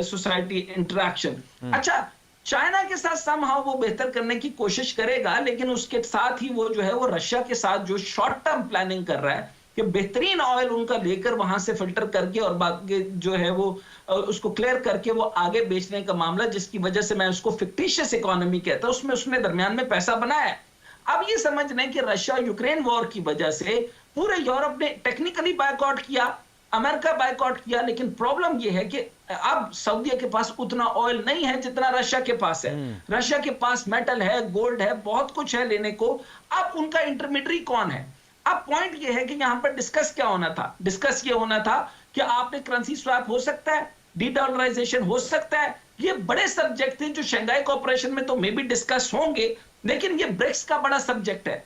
society interaction. अच्छा, China के साथ समहाउ वो बेहतर करने की कोशिश करेगा, लेकिन उसके साथ ही वो जो है वो रशिया के साथ जो शॉर्ट टर्म प्लानिंग कर रहा है कि बेहतरीन ऑयल उनका लेकर वहां से फिल्टर करके और बाकी जो है वो उसको क्लियर करके वो आगे बेचने का मामला, जिसकी वजह से मैं उसको फिक्टिशियस इकोनॉमी कहता हूं, उसमें उसने दरमियान में पैसा बनाया है। अब ये समझ लें कि रशिया यूक्रेन वॉर की वजह से पूरे यूरोप ने टेक्निकली बायकॉट किया, अमेरिका बायकॉट किया, लेकिन प्रॉब्लम यह है कि अब सऊदी के पास उतना ऑयल नहीं है जितना रशिया के पास है। रशिया के पास मेटल है, गोल्ड है, बहुत कुछ है लेने को। अब उनका इंटरमीडिएट कौन है? अब पॉइंट यह है कि यहां पर डिस्कस क्या होना था? डिस्कस ये होना था कि आपने करेंसी स्वैप हो सकता है, डी-डॉलराइजेशन हो सकता है। ये बड़े सब्जेक्ट थे जो शंघाई कोऑपरेशन में तो मे भी डिस्कस होंगे, लेकिन ये ब्रिक्स का बड़ा सब्जेक्ट है।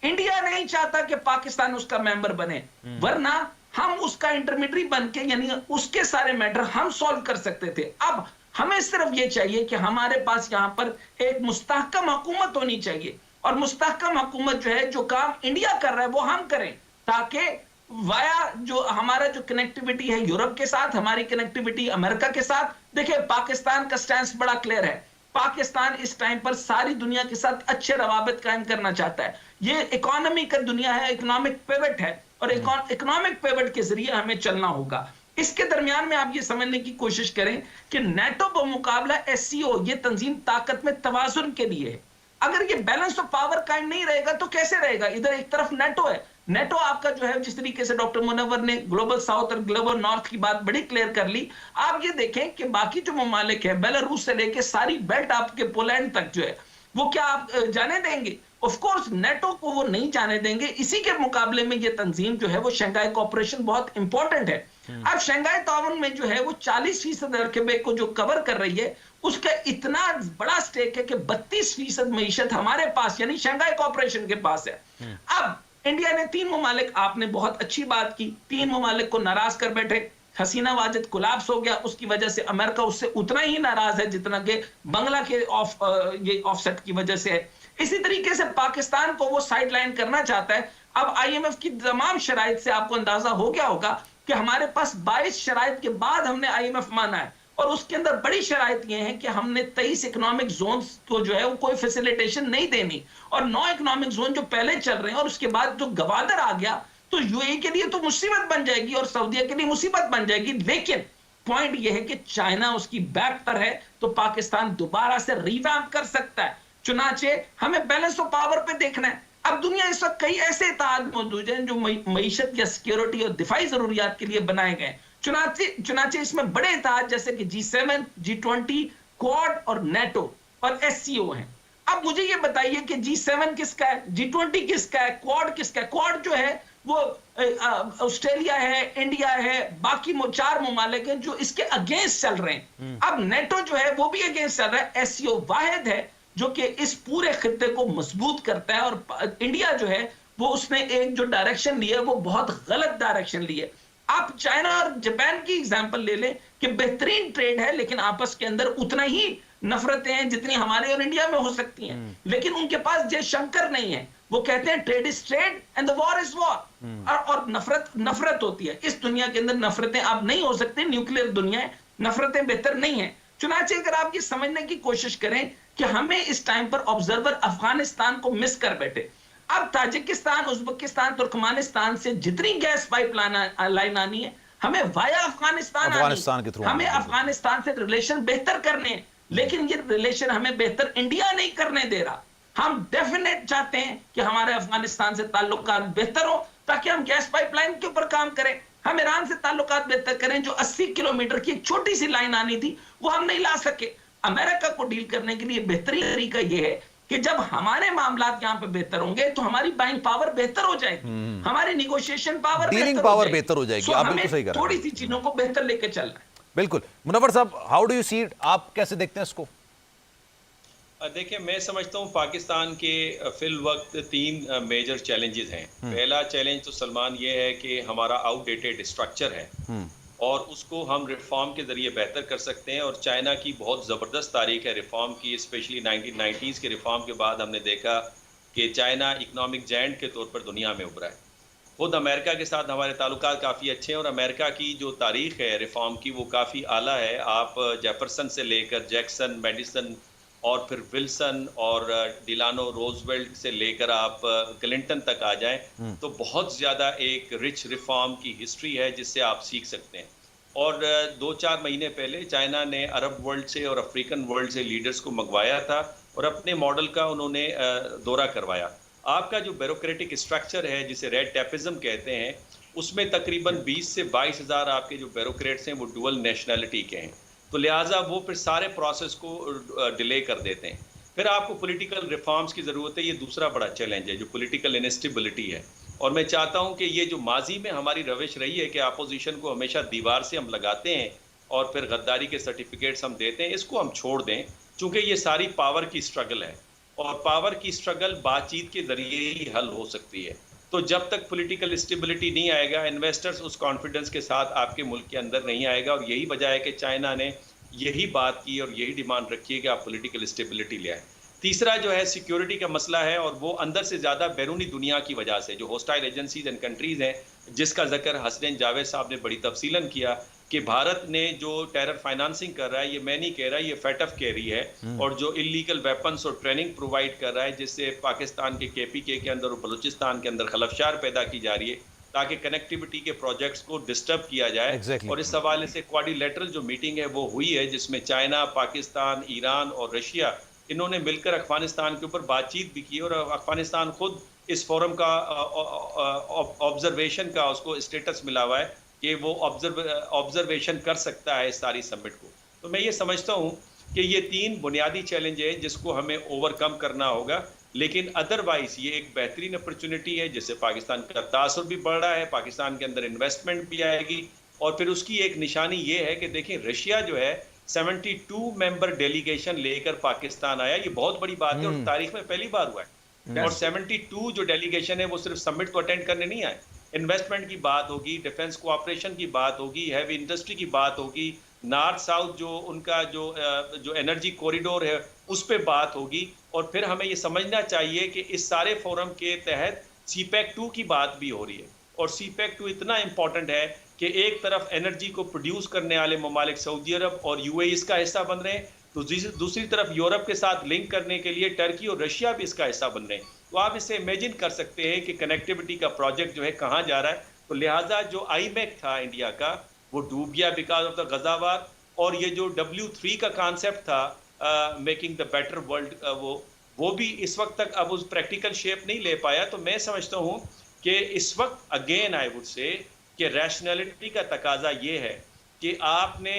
इंडिया नहीं चाहता कि पाकिस्तान उसका मेंबर बने, वरना हम उसका इंटरमीडिएट बन के यानी उसके सारे मैटर हम सॉल्व कर सकते थे। अब हमें सिर्फ ये चाहिए कि हमारे पास यहां पर एक मुस्तहकम हुकूमत होनी चाहिए, और मुस्तहकम हुकूमत जो है, जो काम इंडिया कर रहा है वो हम करें, ताकि वाया जो हमारा जो कनेक्टिविटी है यूरोप के साथ, हमारी कनेक्टिविटी अमेरिका के साथ। देखिए पाकिस्तान का स्टैंस बड़ा क्लियर है, पाकिस्तान इस टाइम पर सारी दुनिया के साथ अच्छे रवाबत कायम करना चाहता है। ये इकोनॉमी का दुनिया है, इकोनॉमिक पिवट है, और इकोनॉमिक पिवट के जरिए हमें चलना होगा। इसके दरमियान में आप ये समझने की कोशिश करें कि नेटो बमुकाबला एससीओ ये तंजीम ताकत में तवाजुन के लिए है। अगर ये बैलेंस ऑफ पावर कायम नहीं रहेगा तो कैसे रहेगा? इधर एक तरफ नेटो है, नेटो आपका जो है, जिस तरीके से डॉक्टर मुनव्वर ने ग्लोबल साउथ और ग्लोबल नॉर्थ की बात बड़ी क्लियर कर ली। आप ये देखें कि बाकी जो ममालिक है, बेलारूस से लेके सारी बेल्ट आपके पोलैंड तक जो है, वो क्या आप जाने देंगे? ऑफ कोर्स नेटो को वो नहीं जाने देंगे। इसी के मुकाबले में ये तंजीम जो है वो शंघाई कोऑपरेशन बहुत इंपॉर्टेंट है। अब शंघाई ताउन में जो है वो 40% रकबे को जो कवर कर रही है, उसका इतना बड़ा स्टेक है कि 32% मईशत हमारे पास यानी शंघाई कोऑपरेशन के पास है। अब इंडिया ने 3 ममालिक, आपने बहुत अच्छी बात की, 3 ममालिक को नाराज कर बैठे। हसीना वाजिद कोलैप्स हो गया, उसकी वजह से अमेरिका उससे उतना ही नाराज है जितना कि बांग्ला के ये ऑफसेट की वजह से है। इसी तरीके से पाकिस्तान को वो साइडलाइन करना चाहता है। अब आईएमएफ की तमाम शराइत से आपको अंदाजा हो गया होगा कि हमारे पास 22 शराइत के बाद हमने आईएमएफ माना है, और उसके अंदर बड़ी शराइत ये है कि हमने 23 इकोनॉमिक जोन्स को जो है वो कोई फैसिलिटेशन नहीं देनी, और 9 इकोनॉमिक जोन जो पहले चल रहे हैं, और उसके बाद जो गवादर आ गया तो यूएई के लिए तो मुसीबत बन जाएगी और सऊदीया के लिए मुसीबत बन जाएगी। लेकिन पॉइंट यह है कि चाइना उसकी बैक पर है, तो पाकिस्तान दोबारा से रिवैम्प कर सकता है। चुनाचे हमें बैलेंस ऑफ पावर पे देखना है। अब दुनिया इस वक्त कई ऐसे इत्तेहाद मौजूद हैं जो मईशत या सिक्योरिटी और दिफाई जरूरियात के लिए बनाए गए। चुनाचे इसमें बड़े इत्तेहाद जैसे कि G7, G20, क्वाड और नेटो और एससीओ हैं। अब मुझे ये बताइए कि G7 किसका है, G20 किसका है, क्वाड किसका है? क्वाड जो है वो ऑस्ट्रेलिया है, इंडिया है, बाकी 4 ममालिक हैं जो इसके अगेंस्ट चल रहे हैं। अब नेटो जो है वो भी अगेंस्ट चल रहा है। एससीओ वाहिद है जो कि इस पूरे खित्ते को मजबूत करता है, और इंडिया जो है वो उसने एक जो डायरेक्शन लिया है वो बहुत गलत डायरेक्शन ली है। आप चाइना और जापान की एग्जांपल ले लें कि बेहतरीन ट्रेड है, लेकिन आपस के अंदर उतना ही नफरतें हैं जितनी हमारे और इंडिया में हो सकती हैं। लेकिन उनके पास जयशंकर नहीं है, वो कहते हैं trade is trade and the war is war, और नफरत होती है। इस दुनिया के अंदर नफरतें अब नहीं हो सकती, न्यूक्लियर दुनिया है, नफरतें बेहतर नहीं है। चुनाचे अगर आप ये समझने की कोशिश करें कि हमें इस टाइम पर ऑब्जर्वर अफगानिस्तान को मिस कर बैठे। अब ताजिकिस्तान, उज्बेकिस्तान, तुर्कमानिस्तान से जितनी गैस पाइपलाइन आनी है, हमें वाया अफगानिस्तान के थ्रू हमें अफगानिस्तान से रिलेशन बेहतर करने हैं, लेकिन ये रिलेशन हमें बेहतर इंडिया नहीं करने दे रहा। हम डेफिनेट चाहते हैं कि हमारे अफगानिस्तान से ताल्लुकात बेहतर हो, ताकि हम गैस पाइपलाइन के ऊपर काम करें। हम ईरान से ताल्लुकात बेहतर करें, जो 80 किलोमीटर की एक छोटी सी लाइन आनी थी वो हम नहीं ला सके। अमेरिका को डील करने के लिए बेहतरीन तरीका यह है कि जब हमारे मामलात यहाँ पे बेहतर होंगे तो हमारी बाइंग पावर बेहतर हो जाएगी, हमारी निगोशिएशन पावर बेहतर हो जाएगी। आप बिल्कुल सही कह रहे हैं, थोड़ी सी चीजों को बेहतर लेकर चलना है। बिल्कुल। मुनव्वर साहब, how do you see it, आप कैसे देखते हैं इसको? देखिए, मैं समझता हूँ पाकिस्तान के फिल वक्त 3 मेजर चैलेंजेस हैं। पहला चैलेंज तो सलमान ये है कि हमारा आउटडेटेड स्ट्रक्चर है और उसको हम रिफॉर्म के जरिए बेहतर कर सकते हैं। और चाइना की बहुत ज़बरदस्त तारीख है रिफॉर्म की, स्पेशली 1990s के रिफॉर्म के बाद हमने देखा कि चाइना इकोनॉमिक जायंट के तौर पर दुनिया में उभरा है। खुद अमेरिका के साथ हमारे ताल्लुकात काफ़ी अच्छे हैं और अमेरिका की जो तारीख है रिफॉर्म की वो काफ़ी आला है। आप जेफरसन से लेकर जैक्सन, मेडिसन और फिर विल्सन और डिलानो रोजवेल्ट से लेकर आप क्लिंटन तक आ जाएं तो बहुत ज़्यादा एक रिच रिफॉर्म की हिस्ट्री है जिससे आप सीख सकते हैं। और 2-4 महीने पहले चाइना ने अरब वर्ल्ड से और अफ्रीकन वर्ल्ड से लीडर्स को मंगवाया था और अपने मॉडल का उन्होंने दौरा करवाया। आपका जो ब्यूरोक्रेटिक स्ट्रक्चर है जिसे रेड टेपिज्म कहते हैं, उसमें तकरीबन 20 से 22 हज़ार आपके जो ब्यूरोक्रेट्स हैं वो डुअल नेशनलिटी के हैं, तो लिहाजा वो फिर सारे प्रोसेस को डिले कर देते हैं। फिर आपको पॉलिटिकल रिफॉर्म्स की ज़रूरत है, ये दूसरा बड़ा चैलेंज है जो पॉलिटिकल इनस्टेबिलिटी है। और मैं चाहता हूं कि ये जो माजी में हमारी रविश रही है कि अपोजिशन को हमेशा दीवार से हम लगाते हैं और फिर गद्दारी के सर्टिफिकेट्स हम देते हैं, इसको हम छोड़ दें, क्योंकि ये सारी पावर की स्ट्रगल है और पावर की स्ट्रगल बातचीत के जरिए ही हल हो सकती है। तो जब तक पॉलिटिकल स्टेबिलिटी नहीं आएगा, इन्वेस्टर्स उस कॉन्फिडेंस के साथ आपके मुल्क के अंदर नहीं आएगा। और यही वजह है कि चाइना ने यही बात की और यही डिमांड रखी है कि आप पॉलिटिकल स्टेबिलिटी ले आए। तीसरा जो है सिक्योरिटी का मसला है और वो अंदर से ज़्यादा बैरूनी दुनिया की वजह से जो होस्टाइल एजेंसीज एंड कंट्रीज़ हैं, जिसका जिक्र हसनैन जावेद साहब ने बड़ी तफसीलन किया कि भारत ने जो टेरर फाइनेंसिंग कर रहा है, ये मैं नहीं कह रहा, ये फेटफ कह रही है, और जो इलीगल वेपन्स और ट्रेनिंग प्रोवाइड कर रहा है जिससे पाकिस्तान के KPK के अंदर और बलूचिस्तान के अंदर खलफशार पैदा की जा रही है ताकि कनेक्टिविटी के प्रोजेक्ट्स को डिस्टर्ब किया जाए। और इस हवाले से क्वाड्रिलेटरल जो मीटिंग है वो हुई है जिसमें चाइना, पाकिस्तान, ईरान और रशिया इन्होंने मिलकर अफगानिस्तान के ऊपर बातचीत भी की और अफगानिस्तान खुद इस फोरम का ऑब्जर्वेशन का उसको स्टेटस मिला हुआ है कि वो ऑब्जर्वेशन कर सकता है इस सारी समिट को। तो मैं ये समझता हूँ कि ये 3 बुनियादी चैलेंज है जिसको हमें ओवरकम करना होगा, लेकिन अदरवाइज ये एक बेहतरीन अपॉर्चुनिटी है जिससे पाकिस्तान का तासुर भी बढ़ रहा है, पाकिस्तान के अंदर इन्वेस्टमेंट भी आएगी। और फिर उसकी एक निशानी ये है कि देखिए रशिया जो है 72 मेंबर डेलीगेशन लेकर पाकिस्तान आया, ये बहुत बड़ी बात है और तारीख में पहली बार हुआ है। और 72 जो डेलीगेशन है वो सिर्फ समिट को अटेंड करने नहीं आए, इन्वेस्टमेंट की बात होगी, डिफेंस कोऑपरेशन की बात होगी, हैवी इंडस्ट्री की बात होगी, नॉर्थ साउथ जो उनका जो एनर्जी कॉरिडोर है उस पर बात होगी। और फिर हमें ये समझना चाहिए कि इस सारे फोरम के तहत CPEC 2 की बात भी हो रही है और CPEC 2 इतना इंपॉर्टेंट है कि एक तरफ एनर्जी को प्रोड्यूस करने वाले ममालिक सऊदी अरब और UAE इसका हिस्सा बन रहे हैं, तो दूसरी तरफ यूरोप के साथ लिंक करने के लिए टर्की और रशिया भी इसका हिस्सा बन रहे हैं। तो आप इससे इमेजिन कर सकते हैं कि कनेक्टिविटी का प्रोजेक्ट जो है कहाँ जा रहा है। तो लिहाजा जो IMEC था इंडिया का वो डूब गया बिकॉज ऑफ द गजावार, और ये जो W3 का कॉन्सेप्ट था मेकिंग द बेटर वर्ल्ड वो भी इस वक्त तक अब उस प्रैक्टिकल शेप नहीं ले पाया। तो मैं समझता हूँ कि इस वक्त अगेन आई वुड से कि रैशनैलिटी का तकाजा ये है कि आपने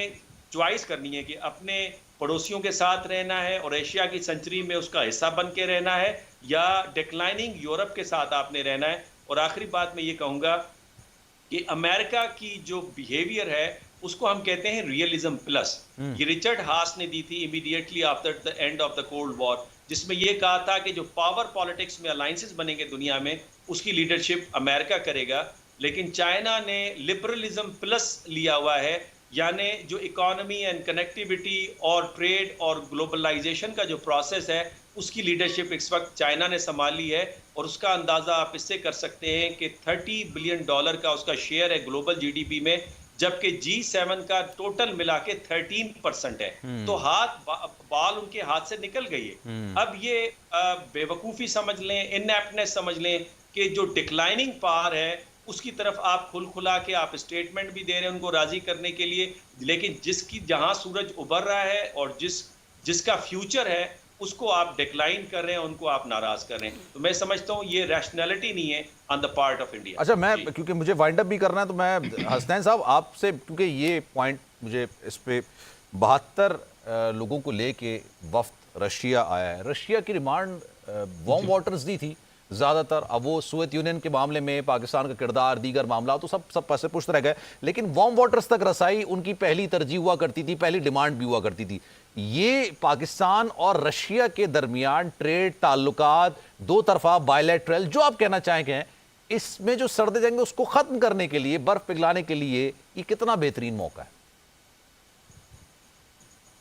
चॉइस करनी है कि अपने पड़ोसियों के साथ रहना है और एशिया की सेंचुरी में उसका हिस्सा बन के रहना है या डिक्लाइनिंग यूरोप के साथ आपने रहना है। और आखिरी बात मैं ये कहूँगा कि अमेरिका की जो बिहेवियर है उसको हम कहते हैं रियलिज्म प्लस। ये रिचर्ड हास ने दी थी immediately after the end of the cold war, जिसमें ये कहा था कि जो पावर पॉलिटिक्स में अलायंसेस बनेंगे दुनिया में उसकी लीडरशिप अमेरिका करेगा। लेकिन चाइना ने लिबरलिज्म प्लस लिया हुआ है, यानी जो इकोनॉमी एंड कनेक्टिविटी और ट्रेड और ग्लोबलाइजेशन का जो प्रोसेस है उसकी लीडरशिप इस वक्त चाइना ने संभाली है। और उसका अंदाज़ा आप इससे कर सकते हैं कि $30 बिलियन का उसका शेयर है ग्लोबल GDP में, जबकि G7 का टोटल मिला के 13% है। तो बाल उनके हाथ से निकल गई है। अब ये बेवकूफ़ी समझ लें, इनएप्टनेस समझ लें कि जो डिक्लाइनिंग पावर है उसकी तरफ आप खुला के आप स्टेटमेंट भी दे रहे हैं उनको राजी करने के लिए, लेकिन जिसकी जहां सूरज उभर रहा है और जिसका फ्यूचर है उसको आप डिक्लाइन कर रहे हैं, उनको आप नाराज कर रहे हैं। तो मैं समझता हूं ये रैशनैलिटी नहीं है on the part of India. अच्छा, मैं क्योंकि मुझे वाइंड अप भी करना है तो मैं हसनैन साहब आपसे, क्योंकि ये पॉइंट मुझे इस पे 72 लोगों को लेके वफ्द रशिया आया है। रशिया की डिमांड वार्म वाटर्स दी थी ज़्यादातर। अब वो सोवियत यूनियन के मामले में पाकिस्तान का किरदार, दीगर मामला तो सब पैसे पुष्ट रह गए, लेकिन वार्म वाटर्स तक रसाई उनकी पहली तरजीह हुआ करती थी, पहली डिमांड भी हुआ करती थी। ये पाकिस्तान और रशिया के दरमियान ट्रेड ताल्लुकात, दो तरफा बायलैटरल, जो आप कहना चाहेंगे, इसमें जो सर्दे जंग उसको ख़त्म करने के लिए, बर्फ पिघलाने के लिए ये कितना बेहतरीन मौका है?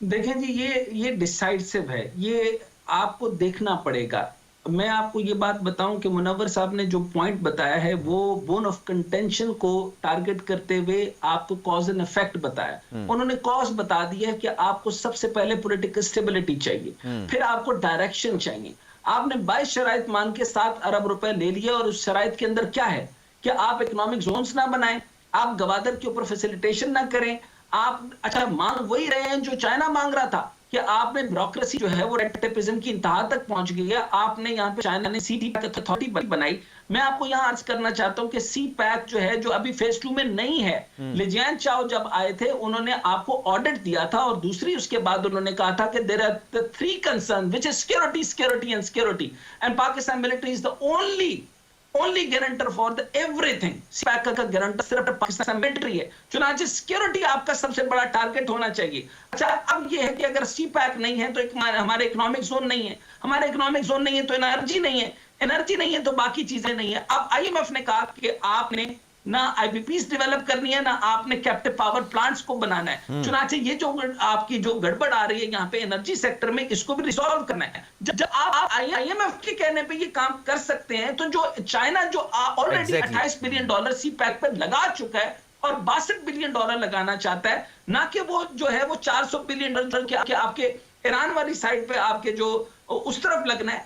देखें जी, ये डिसाइसिव है, ये आपको देखना पड़ेगा। मैं आपको ये बात बताऊं कि मुनव्वर साहब ने जो पॉइंट बताया है वो बोन ऑफ कंटेंशन को टारगेट करते हुए आपको कॉज एंड इफेक्ट बताया। उन्होंने कॉज बता दिया कि आपको सबसे पहले पॉलिटिकल स्टेबिलिटी चाहिए, फिर आपको डायरेक्शन चाहिए। आपने 22 शराइत मान के 7 अरब रुपए ले लिए और उस शराइत के अंदर क्या है कि आप इकोनॉमिक जोन्स ना बनाएं, आप गवादर के ऊपर फैसिलिटेशन ना करें, आप अच्छा मांग वही रहे हैं जो चाइना मांग रहा था कि आपने ब्यूरोक्रेसी जो है वो रेड टेपिज्म की इंतहा तक पहुंच गई है। आपने यहाँ पे चाइना ने सी पैक अथॉरिटी बनाई। मैं आपको यहाँ अर्ज करना चाहता हूँ कि सी पैक जो है जो अभी फेज 2 में नहीं है, लिजियान चाओ जब आए थे उन्होंने आपको ऑडिट दिया था और दूसरी उसके बाद उन्होंने कहा था कि there are 3 concern which is security, security and security, and Pakistan military is the only guarantor for the everything. पैक का गारंटर सिर्फ पाकिस्तान मिलिट्री है, चुनांचे सिक्योरिटी आपका सबसे बड़ा टारगेट होना चाहिए। अच्छा, अब ये है कि अगर सी पैक नहीं है तो हमारे इकोनॉमिक जोन नहीं है, हमारे इकोनॉमिक जोन नहीं है तो एनर्जी नहीं है, एनर्जी नहीं है तो बाकी चीजें नहीं है। अब आईएमएफ ने कहा कि आपने ना आईपीपीस डेवलप करनी है, ना आपने कैप्टिव पावर प्लांट्स को बनाना है। चुनांचे ये जो आपकी जो गड़बड़ आ रही है यहाँ पे एनर्जी सेक्टर में, इसको भी रिजॉल्व करना है। जब आप आईएमएफ के कहने पे ये काम कर सकते हैं, तो जो चाइना जो already 28 billion dollar CPEC पर लगा चुका है और 62 बिलियन डॉलर लगाना चाहता है, ना कि वो जो है वो 400 बिलियन डॉलर के आपके ईरान वाली साइड पे आपके जो उस तरफ लगना है,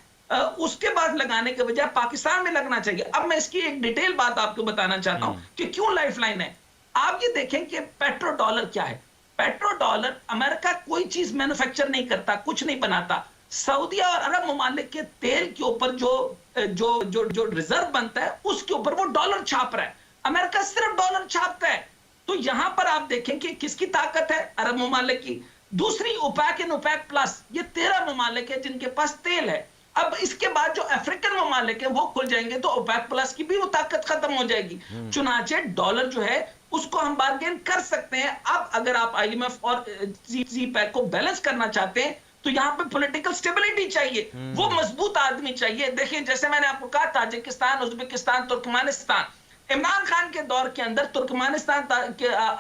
उसके बाद लगाने के बजाय पाकिस्तान में लगना चाहिए। अब मैं इसकी एक डिटेल बात आपको बताना चाहता हूं कि क्यों लाइफलाइन है। आप ये देखें कि पेट्रो डॉलर क्या है। पेट्रो डॉलर, अमेरिका कोई चीज मैन्युफैक्चर नहीं करता, कुछ नहीं बनाता। सऊदी और अरब ममालिक के तेल के ऊपर जो रिजर्व बनता है उसके ऊपर वो डॉलर छाप रहा है। अमेरिका सिर्फ डॉलर छापता है। तो यहां पर आप देखें कि किसकी ताकत है, अरब ममालिक की। दूसरी ओपेक एंड ओपेक प्लस, ये 13 ममालिक है जिनके पास तेल है। अब इसके बाद जो अफ्रीकन ममालिक है वो खुल जाएंगे तो ओपेक प्लस की भी वो ताकत खत्म हो जाएगी। चुनाचे डॉलर जो है उसको हम बार्गेन कर सकते हैं। अब अगर आप आईएमएफ और सी पैक को बैलेंस करना चाहते हैं तो यहाँ पे पॉलिटिकल स्टेबिलिटी चाहिए, वो मजबूत आदमी चाहिए। देखिए, जैसे मैंने आपको कहा, Tajikistan, Uzbekistan, Turkmenistan, Imran Khan के दौर के अंदर तुर्कमेनिस्तान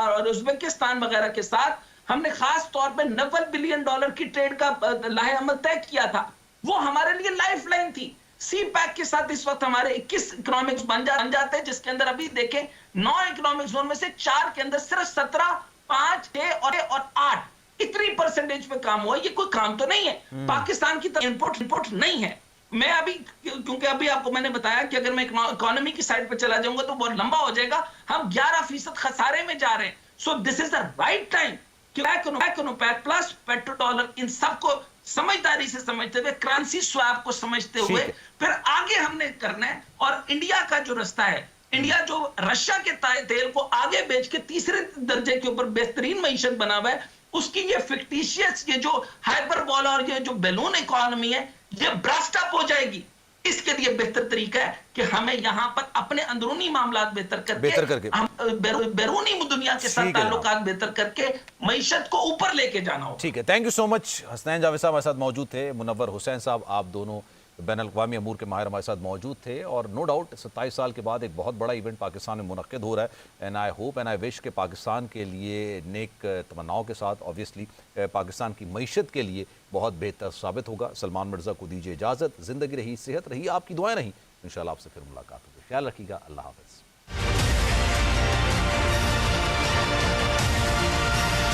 और उज्बेकिस्तान वगैरह के साथ हमने खास तौर पर 90 बिलियन डॉलर की ट्रेड का लाहे अमल तय किया था। वो हमारे लिए लाइफ लाइन थी। सी पैक के साथ इस वक्त हमारे 21 इकोनॉमिक्स बन जाते हैं, जिसके अंदर अभी देखें 9 इकोनॉमिक जोन में से 4 के अंदर सिर्फ 17, 5, 6 और 8 इतनी परसेंटेज पे काम हुआ। ये कोई काम तो नहीं है। पाकिस्तान की इनपुट नहीं है। मैं अभी, क्योंकि अभी आपको मैंने बताया कि अगर मैं इकोनॉमी की साइड पे चला जाऊंगा तो बहुत लंबा हो जाएगा। हम 11% खसारे में जा रहे हैं। So this is the right time कि पैक प्लस पेट्रो डॉलर इन सबको समझदारी से समझते हुए, करेंसी स्वैप को समझते हुए फिर आगे हमने करना है। और इंडिया का जो रास्ता है, इंडिया जो रशिया के तेल को आगे बेच के तीसरे दर्जे के ऊपर बेहतरीन मईशत बना हुआ है, उसकी ये फिक्टिशियस, ये जो हाइपरबोला और ये जो बैलून इकोनॉमी है, ये ब्रस्ट अप हो जाएगी। इसके लिए बेहतर तरीका है कि हमें यहाँ पर अपने अंदरूनी मामला बेहतर करके हम बैरूनी दुनिया के साथ ताल्लुकात बेहतर करके मईशत को ऊपर लेके जाना हो। ठीक है, thank you so much. Hasnain Javed साहब हमारे साथ मौजूद थे, मुनव्वर हुसैन साहब, आप दोनों बैनुल-अक़वामी अमूर के माहिर हमारे साथ मौजूद थे। और नो डाउट 27 साल के बाद एक बहुत बड़ा इवेंट पाकिस्तान में मुनक्किद हो रहा है। And I hope and I wish कि पाकिस्तान के लिए नेक तमन्नाओं के साथ ऑब्वियसली पाकिस्तान की मईशत के लिए बहुत बेहतर साबित होगा। सलमान मिर्ज़ा को दीजिए इजाज़त। ज़िंदगी रही, सेहत रही, आपकी दुआएं रही। इंशाअल्लाह आपसे फिर मुलाकात होगी। ख्याल रखिएगा। अल्लाह हाफ़िज़।